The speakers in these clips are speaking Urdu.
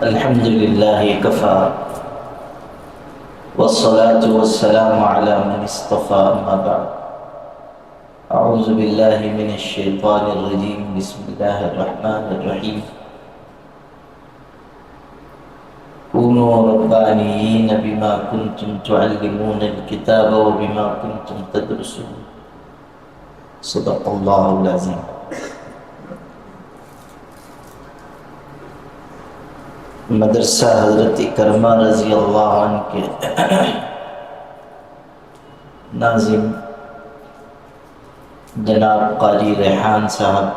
الحمد لله كفى والصلاة والسلام على من اصطفى أما بعد أعوذ بالله من الشيطان الرجيم بسم الله الرحمن الرحيم كونوا ربانيين بما كنتم تعلمون الكتاب وبما كنتم تدرسون صدق الله العظيم. مدرسہ حضرت اکرمہ رضی اللہ عنہ کے ناظم جناب قاری ریحان صاحب،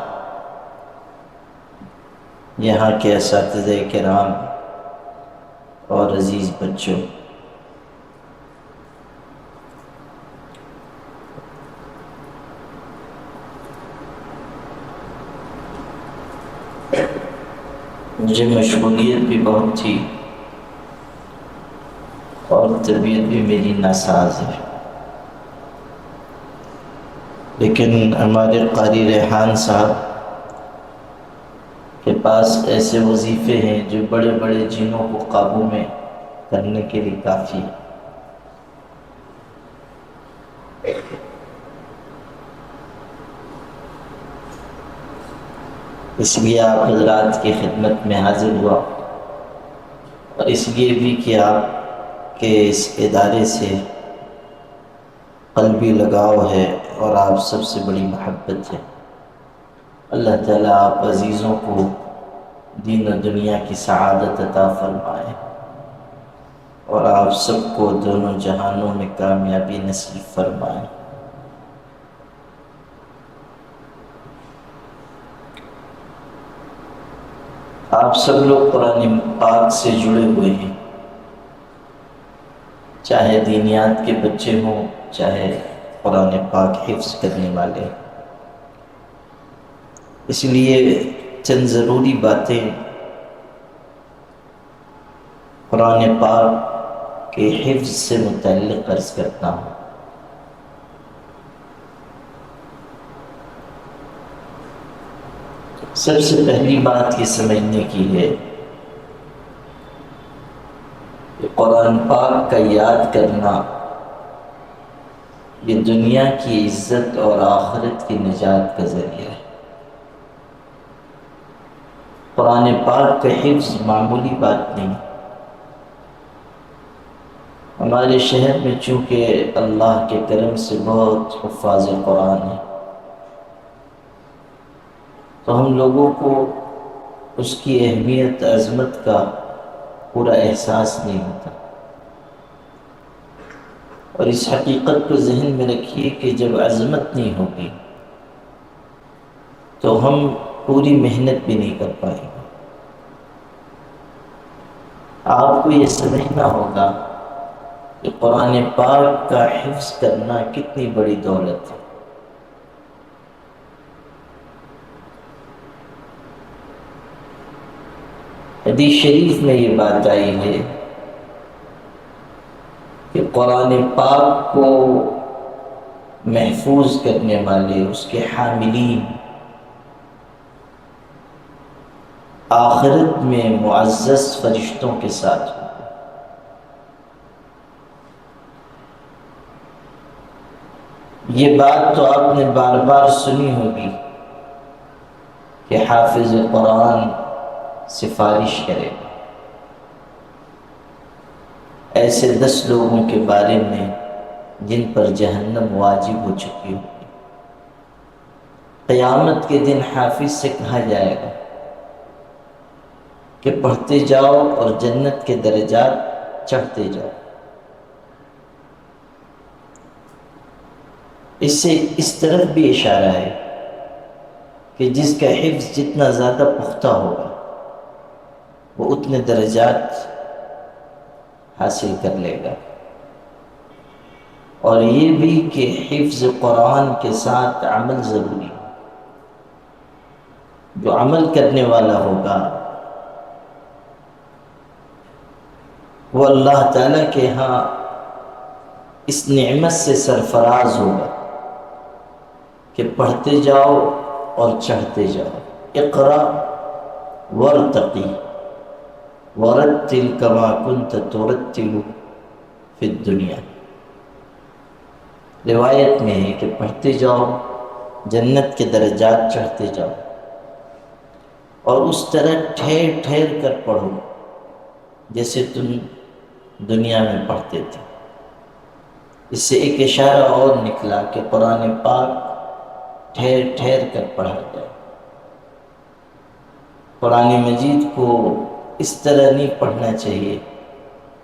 یہاں کے اساتذہ کرام اور عزیز بچوں، مجھے مشغولیت بھی بہت تھی اور طبیعت بھی میری ناساز ہے، لیکن ہمارے قاری ریحان صاحب کے پاس ایسے وظیفے ہیں جو بڑے بڑے جنوں کو قابو میں کرنے کے لیے کافی ہے۔ اس لیے آپ حضرات کی خدمت میں حاضر ہوا، اور اس لیے بھی کہ آپ کے اس ادارے سے قلبی لگاؤ ہے اور آپ سب سے بڑی محبت ہے۔ اللہ تعالیٰ آپ عزیزوں کو دین و دنیا کی سعادت عطا فرمائے اور آپ سب کو دونوں جہانوں میں کامیابی نصیب فرمائے۔ آپ سب لوگ قرآن پاک سے جڑے ہوئے ہیں، چاہے دینیات کے بچے ہوں، چاہے قرآن پاک حفظ کرنے والے۔ اس لیے چند ضروری باتیں قرآن پاک کے حفظ سے متعلق عرض کرتا ہوں۔ سب سے پہلی بات یہ سمجھنے کی ہے کہ قرآن پاک کا یاد کرنا یہ دنیا کی عزت اور آخرت کی نجات کا ذریعہ ہے۔ قرآن پاک کا حفظ معمولی بات نہیں۔ ہمارے شہر میں چونکہ اللہ کے کرم سے بہت حفاظ قرآن ہیں، تو ہم لوگوں کو اس کی اہمیت عظمت کا پورا احساس نہیں ہوتا، اور اس حقیقت کو ذہن میں رکھیے کہ جب عظمت نہیں ہوگی تو ہم پوری محنت بھی نہیں کر پائیں گے۔ آپ کو یہ سمجھنا ہوگا کہ قرآن پاک کا حفظ کرنا کتنی بڑی دولت ہے۔ حدیث شریف میں یہ بات آئی ہے کہ قرآن پاک کو محفوظ کرنے والے، اس کے حاملین آخرت میں معزز فرشتوں کے ساتھ ہوں۔ یہ بات تو آپ نے بار بار سنی ہوگی کہ حافظ قرآن سفارش کرے، ایسے 10 لوگوں کے بارے میں جن پر جہنم واجب ہو چکی ہوگی۔ قیامت کے دن حافظ سے کہا جائے گا کہ پڑھتے جاؤ اور جنت کے درجات چڑھتے جاؤ۔ اس سے اس طرف بھی اشارہ ہے کہ جس کا حفظ جتنا زیادہ پختہ ہوگا وہ اتنے درجات حاصل کر لے گا، اور یہ بھی کہ حفظ قرآن کے ساتھ عمل ضروری ہے۔ جو عمل کرنے والا ہوگا وہ اللہ تعالیٰ کے ہاں اس نعمت سے سرفراز ہوگا کہ پڑھتے جاؤ اور چڑھتے جاؤ۔ اقرا ورتقی، ورتل کما کنت ترتل فی الدنیا، روایت میں ہے کہ پڑھتے جاؤ، جنت کے درجات چڑھتے جاؤ، اور اس طرح ٹھہر ٹھہر کر پڑھو جیسے تم دنیا میں پڑھتے تھے۔ اس سے ایک اشارہ اور نکلا کہ قرآن پاک ٹھہر ٹھہر کر پڑھا جائے۔ قرآن مجید کو اس طرح نہیں پڑھنا چاہیے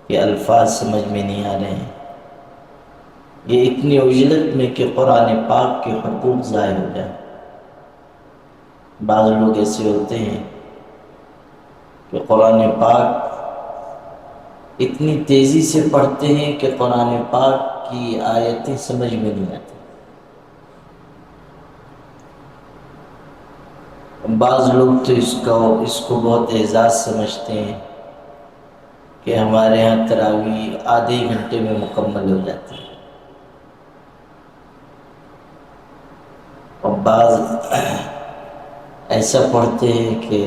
کہ الفاظ سمجھ میں نہیں آ رہے ہیں، یہ اتنی عجلت میں کہ قرآن پاک کے حقوق ضائع ہو جائیں۔ بعض لوگ ایسے ہوتے ہیں کہ قرآن پاک اتنی تیزی سے پڑھتے ہیں کہ قرآن پاک کی آیتیں سمجھ میں نہیں آتی۔ بعض لوگ تو اس کو بہت اعزاز سمجھتے ہیں کہ ہمارے ہاں تراویح آدھے گھنٹے میں مکمل ہو جاتی ہے، اور بعض ایسا پڑھتے ہیں کہ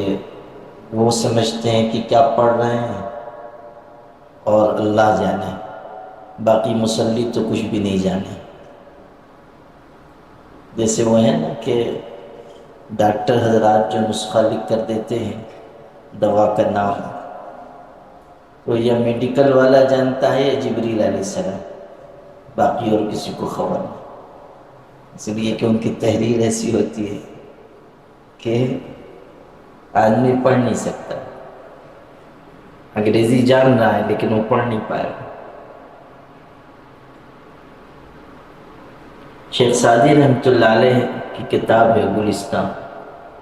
وہ سمجھتے ہیں کہ کیا پڑھ رہے ہیں اور اللہ جانے، باقی مصلی تو کچھ بھی نہیں جانے۔ جیسے وہ ہے نا کہ ڈاکٹر حضرات جو نسخہ لکھ کر دیتے ہیں دوا کا نام، تو یا میڈیکل والا جانتا ہے یا جبریل علیہ السلام، باقی اور کسی کو خبر نہیں، اس لیے کہ ان کی تحریر ایسی ہوتی ہے کہ آدمی پڑھ نہیں سکتا، انگریزی جان رہا ہے لیکن وہ پڑھ نہیں پائے گا۔ شیخ سعدی رحمۃ اللہ علیہ کی کتاب ہے گلستان،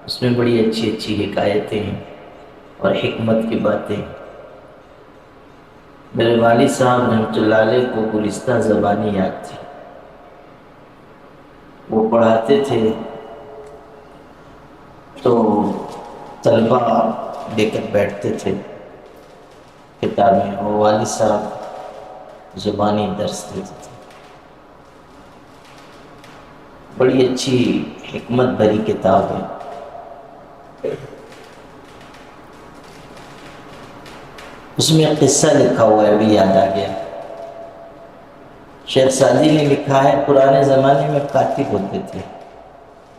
اس میں بڑی اچھی اچھی حکایتیں ہیں اور حکمت کی باتیں ہیں۔ میرے والد صاحب رحمۃ اللہ علیہ کو گلستان زبانی یاد تھی، وہ پڑھاتے تھے تو طلبہ لے کر بیٹھتے تھے کتابیں، اور والد صاحب زبانی درس دیتے تھے۔ بڑی اچھی حکمت بھری کتاب ہے۔ اس میں قصہ لکھا ہوا ہے، ابھی یاد آ گیا۔ شیخ سعدی نے لکھا ہے پرانے زمانے میں کاتب ہوتے تھے،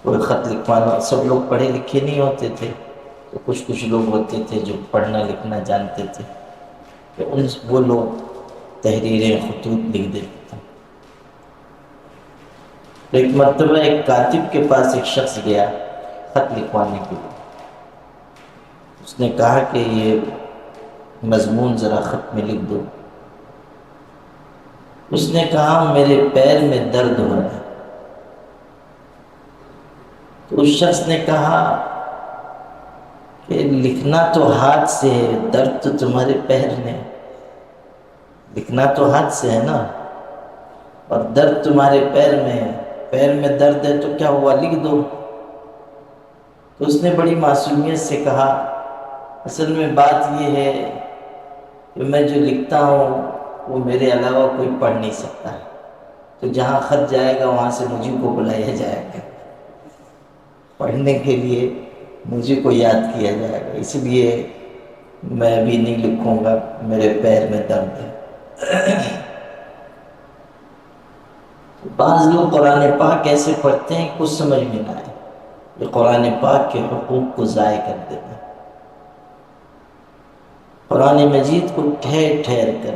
کوئی خط لکھوانا، سب لوگ پڑھے لکھے نہیں ہوتے تھے، تو کچھ لوگ ہوتے تھے جو پڑھنا لکھنا جانتے تھے، تو وہ لوگ تحریریں خطوط لکھ دیتے تھے۔ ایک مرتبہ ایک کاتب کے پاس ایک شخص گیا خط لکھوانے کے لیے، اس نے کہا کہ یہ مضمون ذرا خط میں لکھ دو۔ اس نے کہا میرے پیر میں درد ہو رہا ہے۔ تو اس شخص نے کہا کہ لکھنا تو ہاتھ سے ہے، درد تو تمہارے پیر میں، لکھنا تو ہاتھ سے ہے نا، اور درد تمہارے پیر میں ہے، پیر میں درد ہے تو کیا ہوا، لکھ دو۔ تو اس نے بڑی معصومیت سے کہا اصل میں بات یہ ہے کہ میں جو لکھتا ہوں وہ میرے علاوہ کوئی پڑھ نہیں سکتا، تو جہاں خط جائے گا وہاں سے مجھے کو بلایا جائے گا، پڑھنے کے لیے مجھے کو یاد کیا جائے گا، اس لیے میں ابھی نہیں لکھوں گا، میرے پیر میں درد ہے۔ بعض لوگ قرآن پاک ایسے پڑھتے ہیں کچھ سمجھ میں نہ آئے، یہ قرآن پاک کے حقوق کو ضائع کر دیتے ہیں۔ قرآن مجید کو ٹھہر ٹھہر کر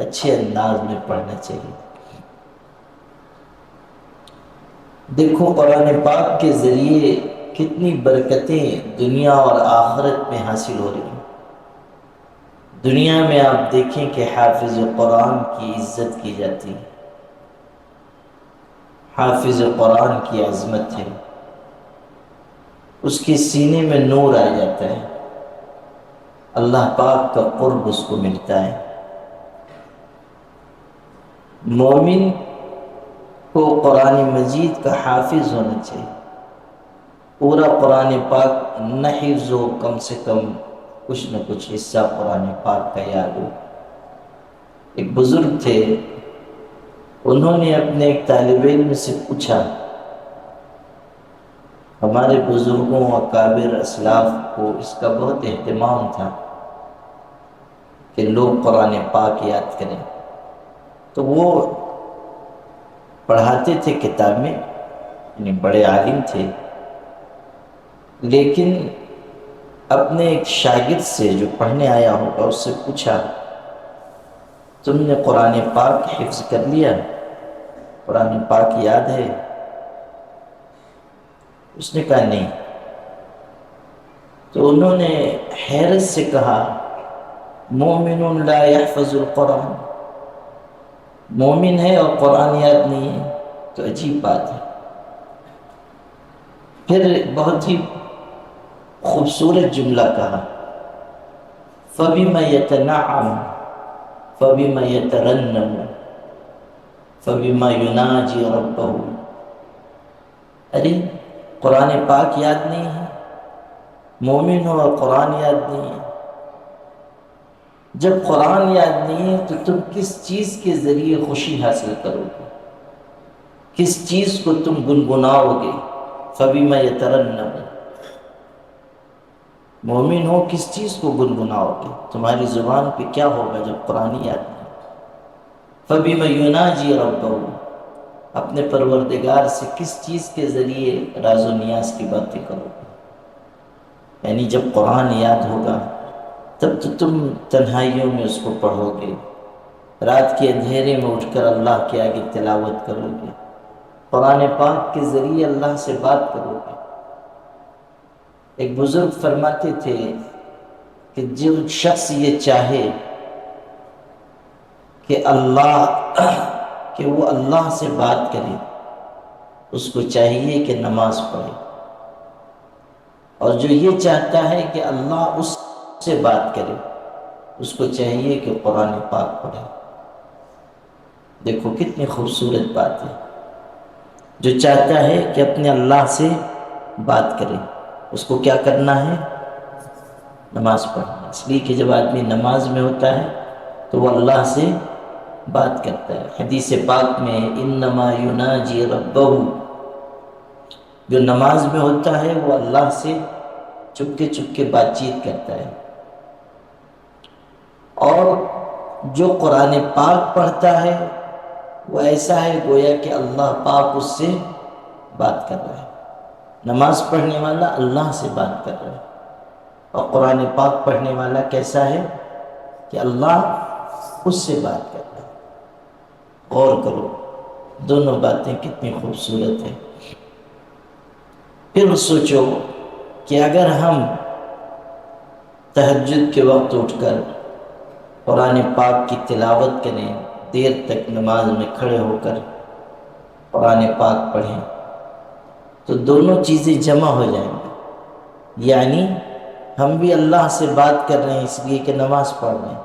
اچھے انداز میں پڑھنا چاہیے۔ دیکھو قرآن پاک کے ذریعے کتنی برکتیں دنیا اور آخرت میں حاصل ہو رہی ہیں۔ دنیا میں آپ دیکھیں کہ حافظ قرآن کی عزت کی جاتی ہے، حافظ قرآن کی عظمت ہے، اس کے سینے میں نور آ جاتا ہے، اللہ پاک کا قرب اس کو ملتا ہے۔ مومن کو قرآن مجید کا حافظ ہونا چاہیے، پورا قرآن پاک نہ حفظ ہو، کم سے کم کچھ نہ کچھ حصہ قرآن پاک کا یاد ہو۔ ایک بزرگ تھے، انہوں نے اپنے ایک طالب علم سے پوچھا، ہمارے بزرگوں اکابر اسلاف کو اس کا بہت اہتمام تھا کہ لوگ قرآن پاک یاد کریں، تو وہ پڑھاتے تھے کتاب میں، یعنی بڑے عالم تھے، لیکن اپنے ایک شاگرد سے جو پڑھنے آیا ہوگا اس سے پوچھا تم نے قرآن پاک حفظ کر لیا، قرآن پاک یاد ہے؟ اس نے کہا نہیں۔ تو انہوں نے حیرت سے کہا مومن لا يحفظ القرآن، مومن ہے اور قرآن یاد نہیں ہے، تو عجیب بات ہے۔ پھر بہت ہی خوبصورت جملہ کہا فَبِمَ يَتَنَعَّمُ فَبِمَ يَتَرَنَّمُ فَبِمَ يُنَاجِي رَبَّهُ۔ ارے قرآن پاک یاد نہیں ہے، مومن ہو اور قرآن یاد نہیں ہے؟ جب قرآن یاد نہیں ہے تو تم کس چیز کے ذریعے خوشی حاصل کرو گے، کس چیز کو تم گنگناؤ گے؟ فَبِمَ يَتَرَنَّمُ، مومن ہو کس چیز کو گنگناؤ گے؟ تمہاری زبان پہ کیا ہوگا جب قرآن یاد نہیں؟ فَبِمَ يُنَاجِي رَبَّهُ، اپنے پروردگار سے کس چیز کے ذریعے راز و نیاز کی باتیں کرو گے؟ یعنی جب قرآن یاد ہوگا تب تو تم تنہائیوں میں اس کو پڑھو گے، رات کے اندھیرے میں اٹھ کر اللہ کے آگے تلاوت کرو گے، قرآن پاک کے ذریعے اللہ سے بات کرو گے۔ ایک بزرگ فرماتے تھے کہ جو شخص یہ چاہے کہ وہ اللہ سے بات کرے، اس کو چاہیے کہ نماز پڑھے، اور جو یہ چاہتا ہے کہ اللہ اس سے بات کرے، اس کو چاہیے کہ قرآن پاک پڑھے۔ دیکھو کتنی خوبصورت بات ہے۔ جو چاہتا ہے کہ اپنے اللہ سے بات کرے، اس کو کیا کرنا ہے؟ نماز پڑھنا۔ اس لیے کہ جب آدمی نماز میں ہوتا ہے تو وہ اللہ سے بات کرتا ہے۔ حدیث پاک میں انما یناجی ربہ، جو نماز میں ہوتا ہے وہ اللہ سے چپ کے بات چیت کرتا ہے، اور جو قرآن پاک پڑھتا ہے وہ ایسا ہے گویا کہ اللہ پاک اس سے بات کر رہا ہے۔ نماز پڑھنے والا اللہ سے بات کر رہا ہے، اور قرآن پاک پڑھنے والا کیسا ہے کہ اللہ اس سے بات کر رہا ہے۔ غور کرو، دونوں باتیں کتنی خوبصورت ہیں۔ پھر سوچو کہ اگر ہم تہجد کے وقت اٹھ کر قرآن پاک کی تلاوت کریں، دیر تک نماز میں کھڑے ہو کر قرآن پاک پڑھیں، تو دونوں چیزیں جمع ہو جائیں گی۔ یعنی ہم بھی اللہ سے بات کر رہے ہیں اس لیے کہ نماز پڑھ رہے ہیں،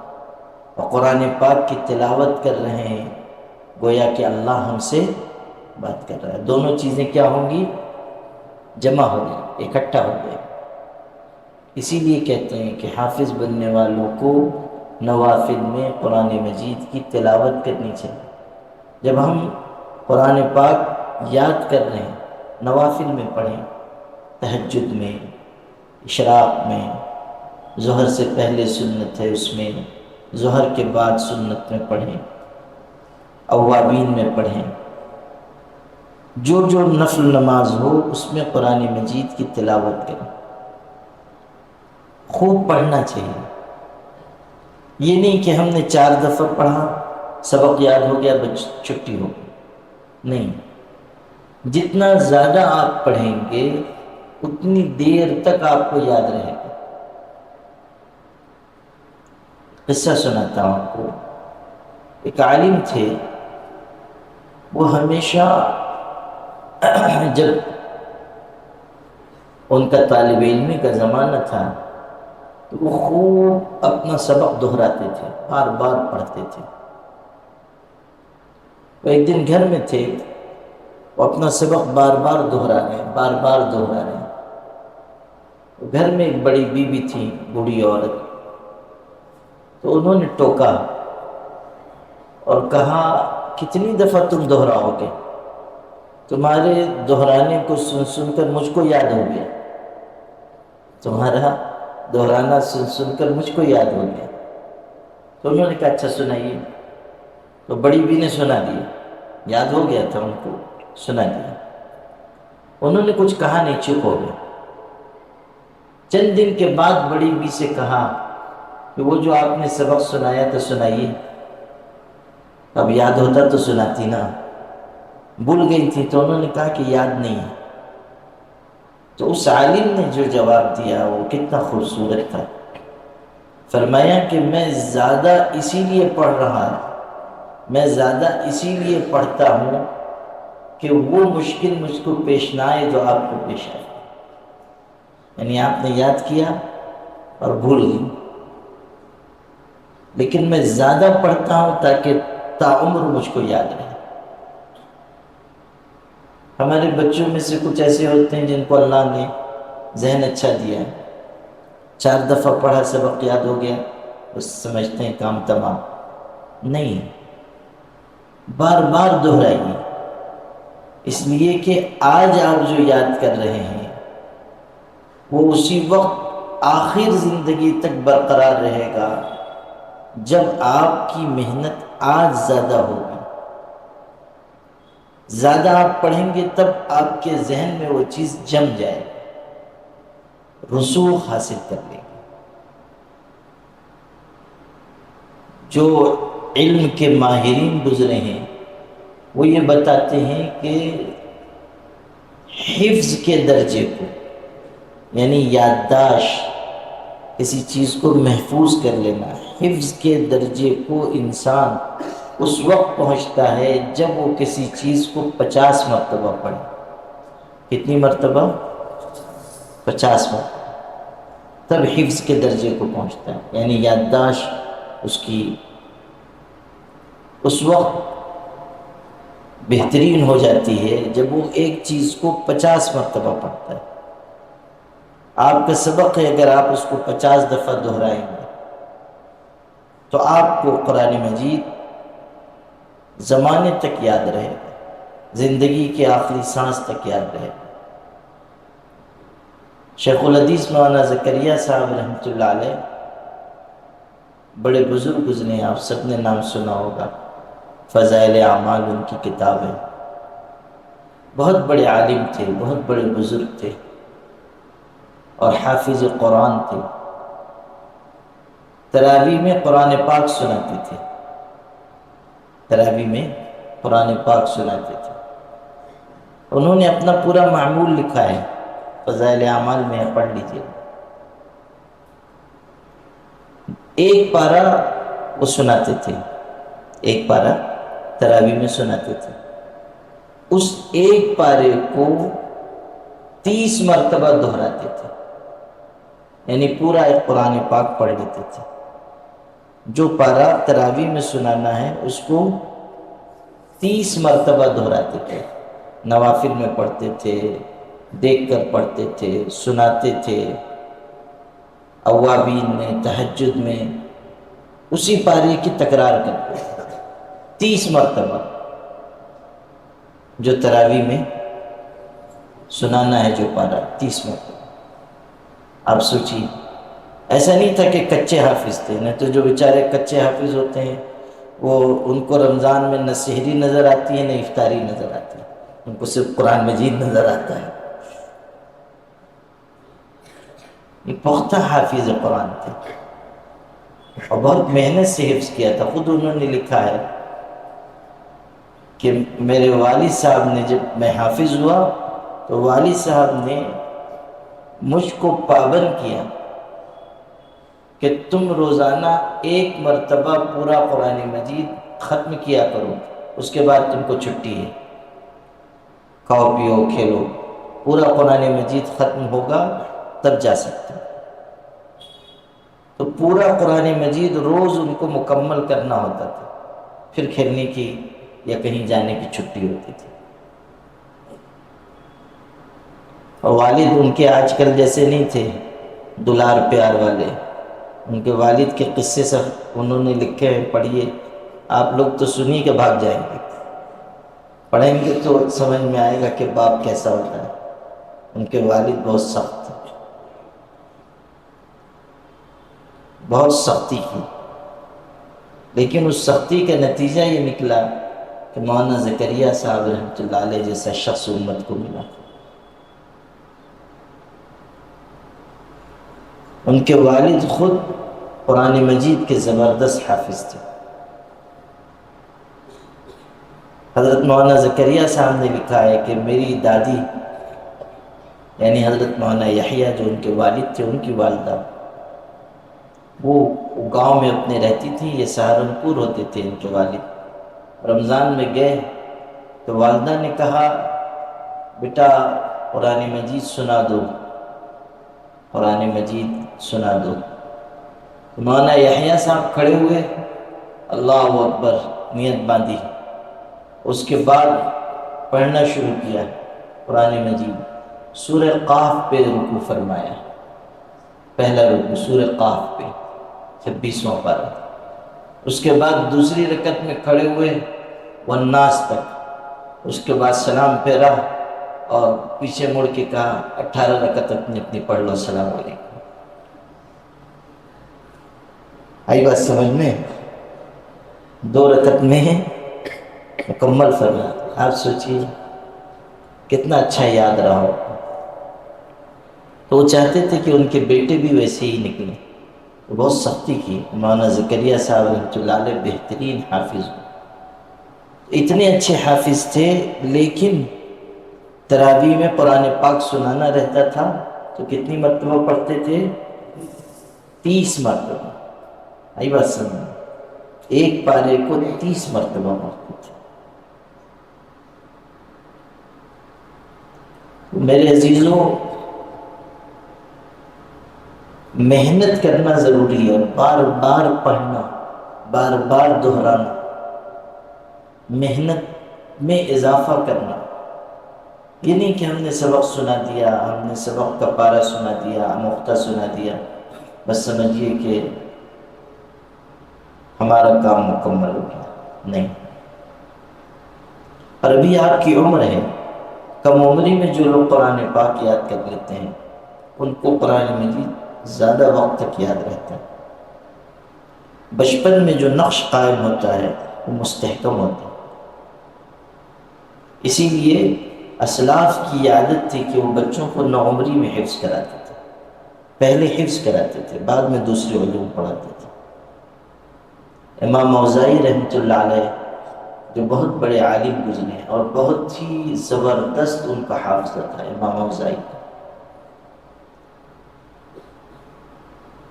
اور قرآن پاک کی تلاوت کر رہے ہیں گویا کہ اللہ ہم سے بات کر رہا ہے۔ دونوں چیزیں کیا ہوں گی؟ جمع ہو جائیں، اکٹھا ہو جائیں۔ اسی لیے کہتے ہیں کہ حافظ بننے والوں کو نوافل میں قرآن مجید کی تلاوت کرنی چاہیے۔ جب ہم قرآن پاک یاد کر رہے ہیں، نوافل میں پڑھیں، تہجد میں، اشراق میں، ظہر سے پہلے سنت ہے اس میں، ظہر کے بعد سنت میں پڑھیں، اوابین میں پڑھیں، جو نفل نماز ہو اس میں قرآن مجید کی تلاوت کریں۔ خوب پڑھنا چاہیے، یہ نہیں کہ ہم نے 4 دفعہ پڑھا، سبق یاد ہو گیا، بس چھٹی ہو گئی، نہیں۔ جتنا زیادہ آپ پڑھیں گے اتنی دیر تک آپ کو یاد رہے گا۔ قصہ سناتا ہوں آپ کو۔ ایک عالم تھے، وہ ہمیشہ جب ان کا طالب علمی کا زمانہ تھا تو وہ خوب اپنا سبق دہراتے تھے، بار بار پڑھتے تھے۔ وہ ایک دن گھر میں تھے، وہ اپنا سبق بار بار دہرا رہے ہیں۔ گھر میں ایک بڑی بیوی تھی، بوڑھی عورت، تو انہوں نے ٹوکا اور کہا کتنی دفعہ تم دہراؤ گے؟ تمہارے دہرانے کو سن کر مجھ کو یاد ہو گیا، تمہارا دہرانا سن کر مجھ کو یاد ہو گیا۔ تو انہوں نے کہا اچھا سنائیے. تو بڑی بی نے سنا دیا، یاد ہو گیا تھا ان کو، سنا دیا. انہوں نے کچھ کہا نہیں، چپ ہو گئے. چند دن کے بعد بڑی بی سے کہا کہ وہ جو آپ نے سبق سنایا تھا سنائیے. اب یاد ہوتا تو سناتی نا، بھول گئی تھی. تو انہوں نے کہا کہ یاد نہیں ہے. تو اس عالم نے جو جواب دیا وہ کتنا خوبصورت تھا. فرمایا کہ میں زیادہ اسی لیے پڑھ رہا ہوں، میں زیادہ اسی لیے پڑھتا ہوں کہ وہ مشکل مجھ کو پیش نہ آئے جو آپ کو پیش آئے. یعنی آپ نے یاد کیا اور بھول گئی، لیکن میں زیادہ پڑھتا ہوں تاکہ تاعمر مجھ کو یاد رہے. ہمارے بچوں میں سے کچھ ایسے ہوتے ہیں جن کو اللہ نے ذہن اچھا دیا ہے، 4 دفعہ پڑھا سبق یاد ہو گیا، بس سمجھتے ہیں کام تمام. نہیں، بار بار دہرائیے، اس لیے کہ آج آپ جو یاد کر رہے ہیں وہ اسی وقت آخر زندگی تک برقرار رہے گا جب آپ کی محنت آج زیادہ ہوگی. زیادہ آپ پڑھیں گے تب آپ کے ذہن میں وہ چیز جم جائے، رسوخ حاصل کر لے گی. جو علم کے ماہرین گزرے ہیں وہ یہ بتاتے ہیں کہ حفظ کے درجے کو، یعنی یادداشت، کسی چیز کو محفوظ کر لینا، حفظ کے درجے کو انسان اس وقت پہنچتا ہے جب وہ کسی چیز کو 50 مرتبہ پڑھے. کتنی مرتبہ؟ 50 مرتبہ. تب حفظ کے درجے کو پہنچتا ہے. یعنی یادداشت اس کی اس وقت بہترین ہو جاتی ہے جب وہ ایک چیز کو 50 مرتبہ پڑھتا ہے. آپ کا سبق ہے، اگر آپ اس کو 50 دفعہ دہرائیں گے تو آپ کو قرآن مجید زمانے تک یاد رہے گا، زندگی کے آخری سانس تک یاد رہے گا. شیخ الحدیث مولانا زکریا صاحب رحمۃ اللہ علیہ بڑے بزرگ گزرے ہیں، آپ سب نے نام سنا ہوگا. فضائل اعمال ان کی کتاب ہے. بہت بڑے عالم تھے، بہت بڑے بزرگ تھے اور حافظ قرآن تھے. تراویح میں قرآن پاک سناتے تھے، تراویح میں قرآن پاک سناتے تھے. انہوں نے اپنا پورا معمول لکھا ہے، فضائل اعمال میں پڑھ لیجیے. ایک پارہ وہ سناتے تھے، ایک پارہ تراویح میں سناتے تھے. اس ایک پارے کو 30 مرتبہ دہراتے تھے، یعنی پورا ایک قرآن پاک پڑھ لیتے تھے. جو پارہ تراویح میں سنانا ہے اس کو 30 مرتبہ دہراتے تھے. نوافل میں پڑھتے تھے، دیکھ کر پڑھتے تھے، سناتے تھے. اوابین میں، تہجد میں اسی پارے کی تکرار کرتے تھے 30 مرتبہ. جو تراویح میں سنانا ہے جو پارہ 30 مرتبہ. آپ سوچیے، ایسا نہیں تھا کہ کچے حافظ تھے، نہیں تو جو بیچارے کچے حافظ ہوتے ہیں وہ ان کو رمضان میں نہ سحری نظر آتی ہے نہ افطاری نظر آتی ہے، ان کو صرف قرآن مجید نظر آتا ہے. یہ پختہ حافظ قرآن تھے اور بہت محنت سے حفظ کیا تھا. خود انہوں نے لکھا ہے کہ میرے والد صاحب نے، جب میں حافظ ہوا تو والد صاحب نے مجھ کو پابند کیا کہ تم روزانہ 1 مرتبہ پورا قرآن مجید ختم کیا کرو، اس کے بعد تم کو چھٹی ہے، کھاؤ پیو کھیلو، پورا قرآن مجید ختم ہوگا تب جا سکتے. تو پورا قرآن مجید روز ان کو مکمل کرنا ہوتا تھا، پھر کھیلنے کی یا کہیں جانے کی چھٹی ہوتی تھی. اور والد ان کے آج کل جیسے نہیں تھے دلار پیار والے. ان کے والد کے قصے سب انہوں نے لکھے ہیں، پڑھیے. آپ لوگ تو سنی کے بھاگ جائیں گے، پڑھیں گے تو سمجھ میں آئے گا کہ باپ کیسا ہوتا ہے. ان کے والد بہت سخت تھے، بہت سختی کی. لیکن اس سختی کا نتیجہ یہ نکلا کہ مولانا زکریا صاحب رحمۃ اللہ علیہ جیسا شخص امت کو ملا۔ ان کے والد خود قرآن مجید کے زبردست حافظ تھے۔ حضرت مولانا زکریا صاحب نے لکھا ہے کہ میری دادی یعنی حضرت مولانا یحییٰ جو ان کے والد تھے، ان کی والدہ وہ گاؤں میں اپنے رہتی تھی، یہ سہارنپور ہوتے تھے ان کے والد۔ رمضان میں گئے تو والدہ نے کہا بیٹا قرآن مجید سنا دو، قرآن مجید سنا دو۔ مولانا یحییٰ صاحب کھڑے ہوئے، اللہ اکبر نیت باندھی، اس کے بعد پڑھنا شروع کیا قرآن مجید۔ سورہ قاف پہ رکوع فرمایا، پہلا رکوع سورہ قاف پہ 26واں پارہ۔ اس کے بعد دوسری رکعت میں کھڑے ہوئے والناس تک، اس کے بعد سلام پھیرا اور پیچھے مڑ کے کہا 18 رکعت اپنی اپنی پڑھ لو، السلام علیکم۔ آئی بات سمجھ میں؟ 2 رکعت میں مکمل فرما۔ آپ سوچیے کتنا اچھا یاد رہا ہو۔ تو وہ چاہتے تھے کہ ان کے بیٹے بھی ویسے ہی نکلیں، تو بہت سختی کی۔ مولانا زکریا صاحب رحمۃ اللہ علیہ بہترین حافظ ہوئے، اتنے اچھے حافظ تھے، لیکن تراویح میں قرآن پاک سنانا رہتا تھا تو کتنی مرتبہ پڑھتے تھے؟ 30 مرتبہ۔ آئی بات سمجھ؟ ایک پارے کو 30 مرتبہ پڑھتے تھے۔ میرے عزیزوں، محنت کرنا ضروری ہے، بار بار پڑھنا، بار بار دہرانا، محنت میں اضافہ کرنا۔ یہ نہیں کہ ہم نے سبق سنا دیا، ہم نے سبق کا پارہ سنا دیا، مختہ سنا دیا، بس سمجھیے کہ ہمارا کام مکمل ہو گیا، نہیں۔ اور ابھی آپ کی عمر ہے، کم عمری میں جو لوگ قرآن پاک یاد کر لیتے ہیں ان کو قرآن مجید زیادہ وقت تک یاد رہتا ہے۔ بچپن میں جو نقش قائم ہوتا ہے وہ مستحکم ہوتا ہے۔ اسی لیے اسلاف کی عادت تھی کہ وہ بچوں کو نوعمری میں حفظ کراتے تھے، پہلے حفظ کراتے تھے، بعد میں دوسرے علوم پڑھاتے تھے۔ امام اوزاعی رحمۃ اللہ علیہ جو بہت بڑے عالم گزرے ہیں اور بہت ہی زبردست ان کا حافظہ تھا امام اوزاعی کا۔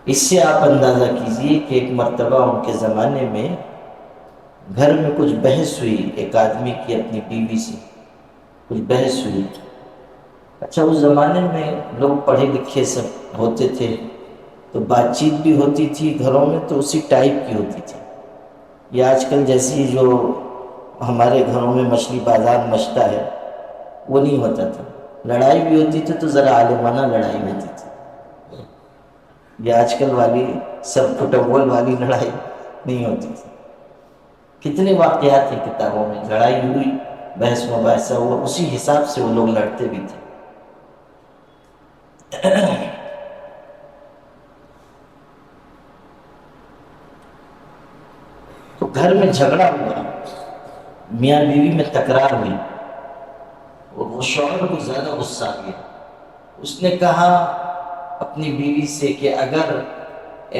اس سے آپ اندازہ کیجئے کہ ایک مرتبہ ان کے زمانے میں گھر میں کچھ بحث ہوئی، ایک آدمی کی اپنی بیوی سے کچھ بحث ہوئی۔ اچھا، اس زمانے میں لوگ پڑھے لکھے سب ہوتے تھے تو بات چیت بھی ہوتی تھی گھروں میں تو اسی ٹائپ کی ہوتی تھی۔ یہ آج کل جیسی جو ہمارے گھروں میں مچھلی بازار مچتا ہے وہ نہیں ہوتا تھا۔ لڑائی بھی ہوتی تھی تو ذرا عالمانہ لڑائی ہوتی تھی۔ یہ آج کل والی سب فٹبال والی لڑائی نہیں ہوتی تھی۔ کتنے واقعات ہیں کتابوں میں، لڑائی ہوئی، بحث مباحثہ ہوا، اسی حساب سے وہ لوگ لڑتے بھی تھے۔ تو گھر میں جھگڑا ہوا، میاں بیوی میں تکرار ہوئی، وہ شوہر کو زیادہ غصہ آ گیا۔ اس نے کہا اپنی بیوی سے کہ اگر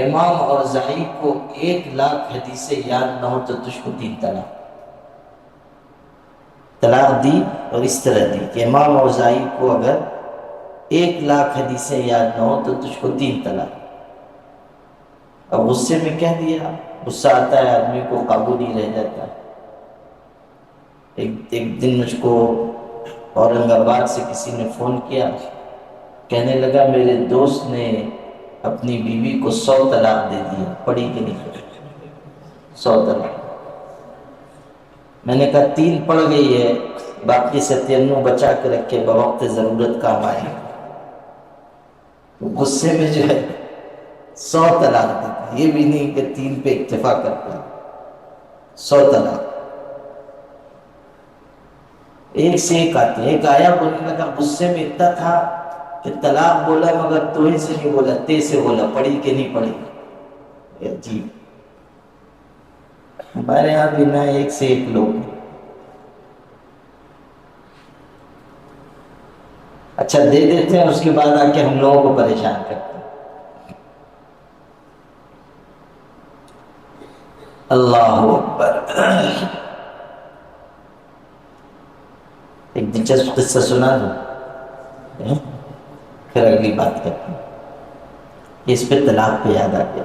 امام اوزاعی کو 1,00,000 حدیثیں یاد نہ ہو تو تجھ کو 3 طلاق دی، اور اس طرح دی کہ امام اوزاعی کو اگر 1,00,000 حدیثیں یاد نہ ہو تو تجھ کو 3 طلاق۔ اب غصے میں کہہ دیا، غصہ آتا ہے آدمی کو، قابو نہیں رہ جاتا۔ ایک دن مجھ کو اورنگ آباد سے کسی نے فون کیا، کہنے لگا میرے دوست نے اپنی بیوی کو 100 طلاق دے دیا، پڑھی کہ نہیں پڑھی؟ 100 طلاق۔ میں نے کہا 3 پڑھ گئی ہے، باقی 97 بچا کے رکھے، بوقت ضرورت کام آئے۔ غصے میں جو ہے 100 طلاق دیتا، یہ بھی نہیں کہ 3 پہ اکتفا کرتا، 100 طلاق۔ ایک سے ایک آتے، ایک آیا بولنے لگا، غصے میں اتنا تھا کہ طلاق بولا مگر توہے سے نہیں بولا، تے سے بولا، پڑھی کہ نہیں پڑھی؟ عجیب۔ ہمارے یہاں بھی نہ ایک سے ایک لوگ ہیں۔ اچھا دے دیتے ہیں، اس کے بعد آ کے ہم لوگوں کو پریشان کرتے ہیں۔ اللہ اکبر۔ ایک دلچسپ قصہ سنا دوں، پھر اگلی بات کرتے ہیں۔ اس پہ طلاق پہ یاد آ گیا۔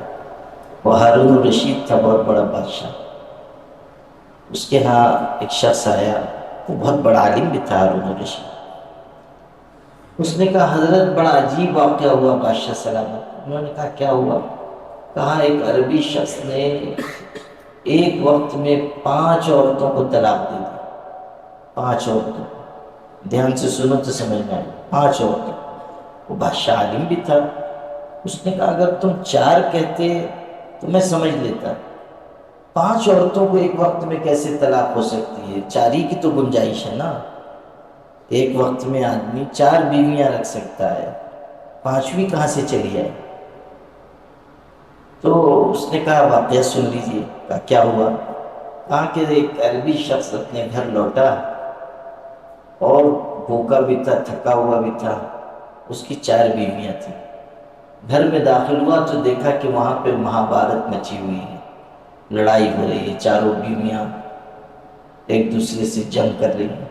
وہ ہارون الرشید تھا، بہت بڑا بادشاہ۔ اس کے ہاں ایک شخص آیا، وہ بہت بڑا عالم بھی تھا ہارون الرشید۔ اس نے کہا حضرت بڑا عجیب واقعہ ہوا بادشاہ سلامت۔ انہوں نے کہا کیا ہوا؟ کہا ایک عربی شخص نے ایک وقت میں 5 عورتوں کو طلاق دے دی۔ 5 عورتوں، دھیان سے سنو تو سمجھ میں آئے، 5 عورتوں۔ وہ بادشاہ عالم بھی تھا۔ اس نے کہا اگر تم 4 کہتے تو میں سمجھ لیتا، 5 عورتوں کو ایک وقت میں کیسے طلاق ہو سکتی ہے؟ 4 ہی کی تو گنجائش ہے نا، ایک وقت میں آدمی 4 بیویاں رکھ سکتا ہے، 5ویں کہاں سے چلی آئے؟ تو اس نے کہا واقعہ سن لیجیے۔ کہا کیا ہوا؟ کہا کہ ایک عربی شخص اپنے گھر لوٹا اور بھوکا بھی تھا، تھکا ہوا بھی تھا، اس کی 4 بیویاں تھیں۔ گھر میں داخل ہوا تو دیکھا کہ وہاں پہ مہابھارت مچی ہوئی ہے، لڑائی ہو رہی ہے، 4 بیویاں ایک دوسرے سے جنگ کر رہی ہیں۔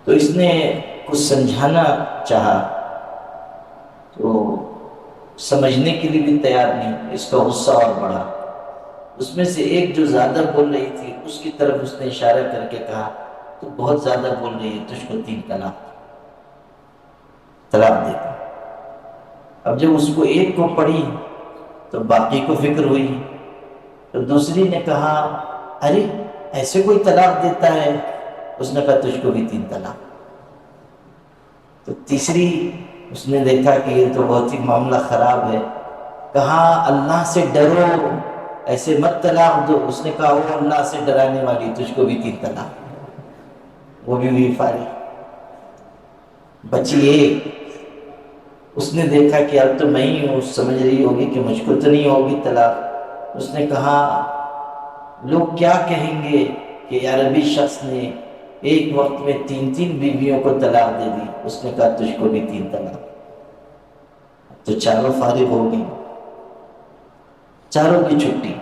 تو اس نے کچھ سمجھانا چاہا تو سمجھنے کے لیے بھی تیار نہیں، اس کا غصہ اور بڑھا۔ اس میں سے ایک جو زیادہ بول رہی تھی، اس کی طرف اس نے اشارہ کر کے کہا تو بہت زیادہ بول رہی ہے، تجھ کو 3 طلاق دے دی۔ اب جب اس کو ایک کو پڑھی تو باقی کو فکر ہوئی، تو دوسری نے کہا ارے ایسے کوئی طلاق دیتا ہے؟ اس نے کہا تجھ کو بھی 3 طلاق۔ تو تیسری اس نے دیکھا کہ یہ تو بہت ہی معاملہ خراب ہے، کہا اللہ سے ڈرو، ایسے مت طلاق دو۔ اس نے کہا وہ اللہ سے ڈرانے والی، تجھ کو بھی 3 طلاق۔ وہ بھی ہوئی فارغ، بچی ایک۔ اس نے دیکھا کہ اب تو میں ہی ہوں، سمجھ رہی ہوگی کہ مجھ کو تو نہیں ہوگی طلاق۔ اس نے کہا لوگ کیا کہیں گے کہ عربی شخص نے ایک وقت میں 3 بیویوں کو طلاق دے دی۔ اس نے کہا تجھ کو بھی 3 طلاق۔ تو 4 فارغ ہو گئی، 4 کی چھٹی۔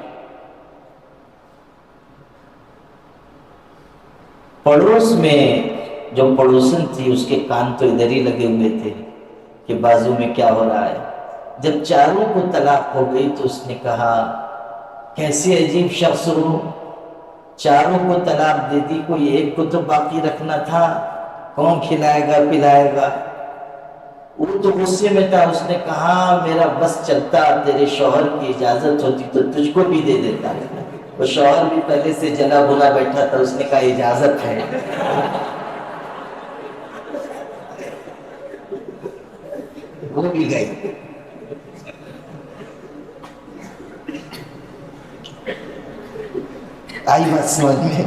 پڑوس میں جو پڑوسن تھی، اس کے کان تو ادھر ہی لگے ہوئے تھے کہ بازو میں کیا ہو رہا ہے۔ جب 4 کو طلاق ہو گئی تو اس نے کہا کیسے عجیب شخص ہو، 4 کو طلاق دے دی، کوئی ایک کو تو باقی رکھنا تھا، کون کھلائے گا پلائے گا؟ وہ تو غصے میں تھا۔ اس نے کہا میرا بس چلتا، تیرے شوہر کی اجازت ہوتی تو تجھ کو بھی دے دیتا۔ وہ شوہر بھی پہلے سے جلا بھلا بیٹھا تھا، اس نے کہا اجازت ہے۔ وہ بھی گئی۔ آئی بات سمجھ میں؟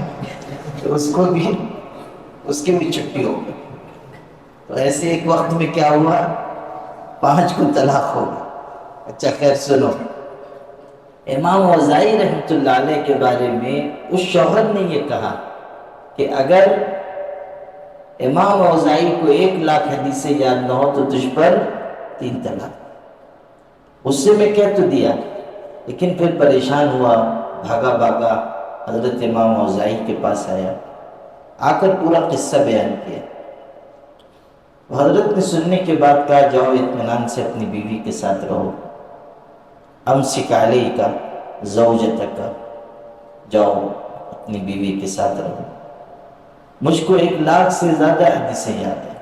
تو اس کو بھی، اس کی بھی چھٹی ہو گئی۔ تو ایسے ایک وقت میں کیا ہوا، 5 کو طلاق ہو گئی۔ اچھا خیر سنو، امام اوزاعی رحمۃ اللہ علیہ کے بارے میں اس شوہر نے یہ کہا کہ اگر امام اوزاعی کو 1,00,000 حدیثیں یاد نہ ہو تو تجھ پر 3 طلاق۔ اس سے میں کہہ تو دیا، لیکن پھر پریشان ہوا، بھاگا بھاگا حضرت امام اوزاعی کے پاس آیا، آ کر پورا قصہ بیان کیا۔ حضرت نے سننے کے بعد کہا جاؤ اطمینان سے اپنی بیوی کے ساتھ رہو، امسک علیک زوجتک، جاؤ اپنی بیوی کے ساتھ رہو۔ مجھ کو 1,00,000 سے زیادہ حدیثیں یاد ہیں،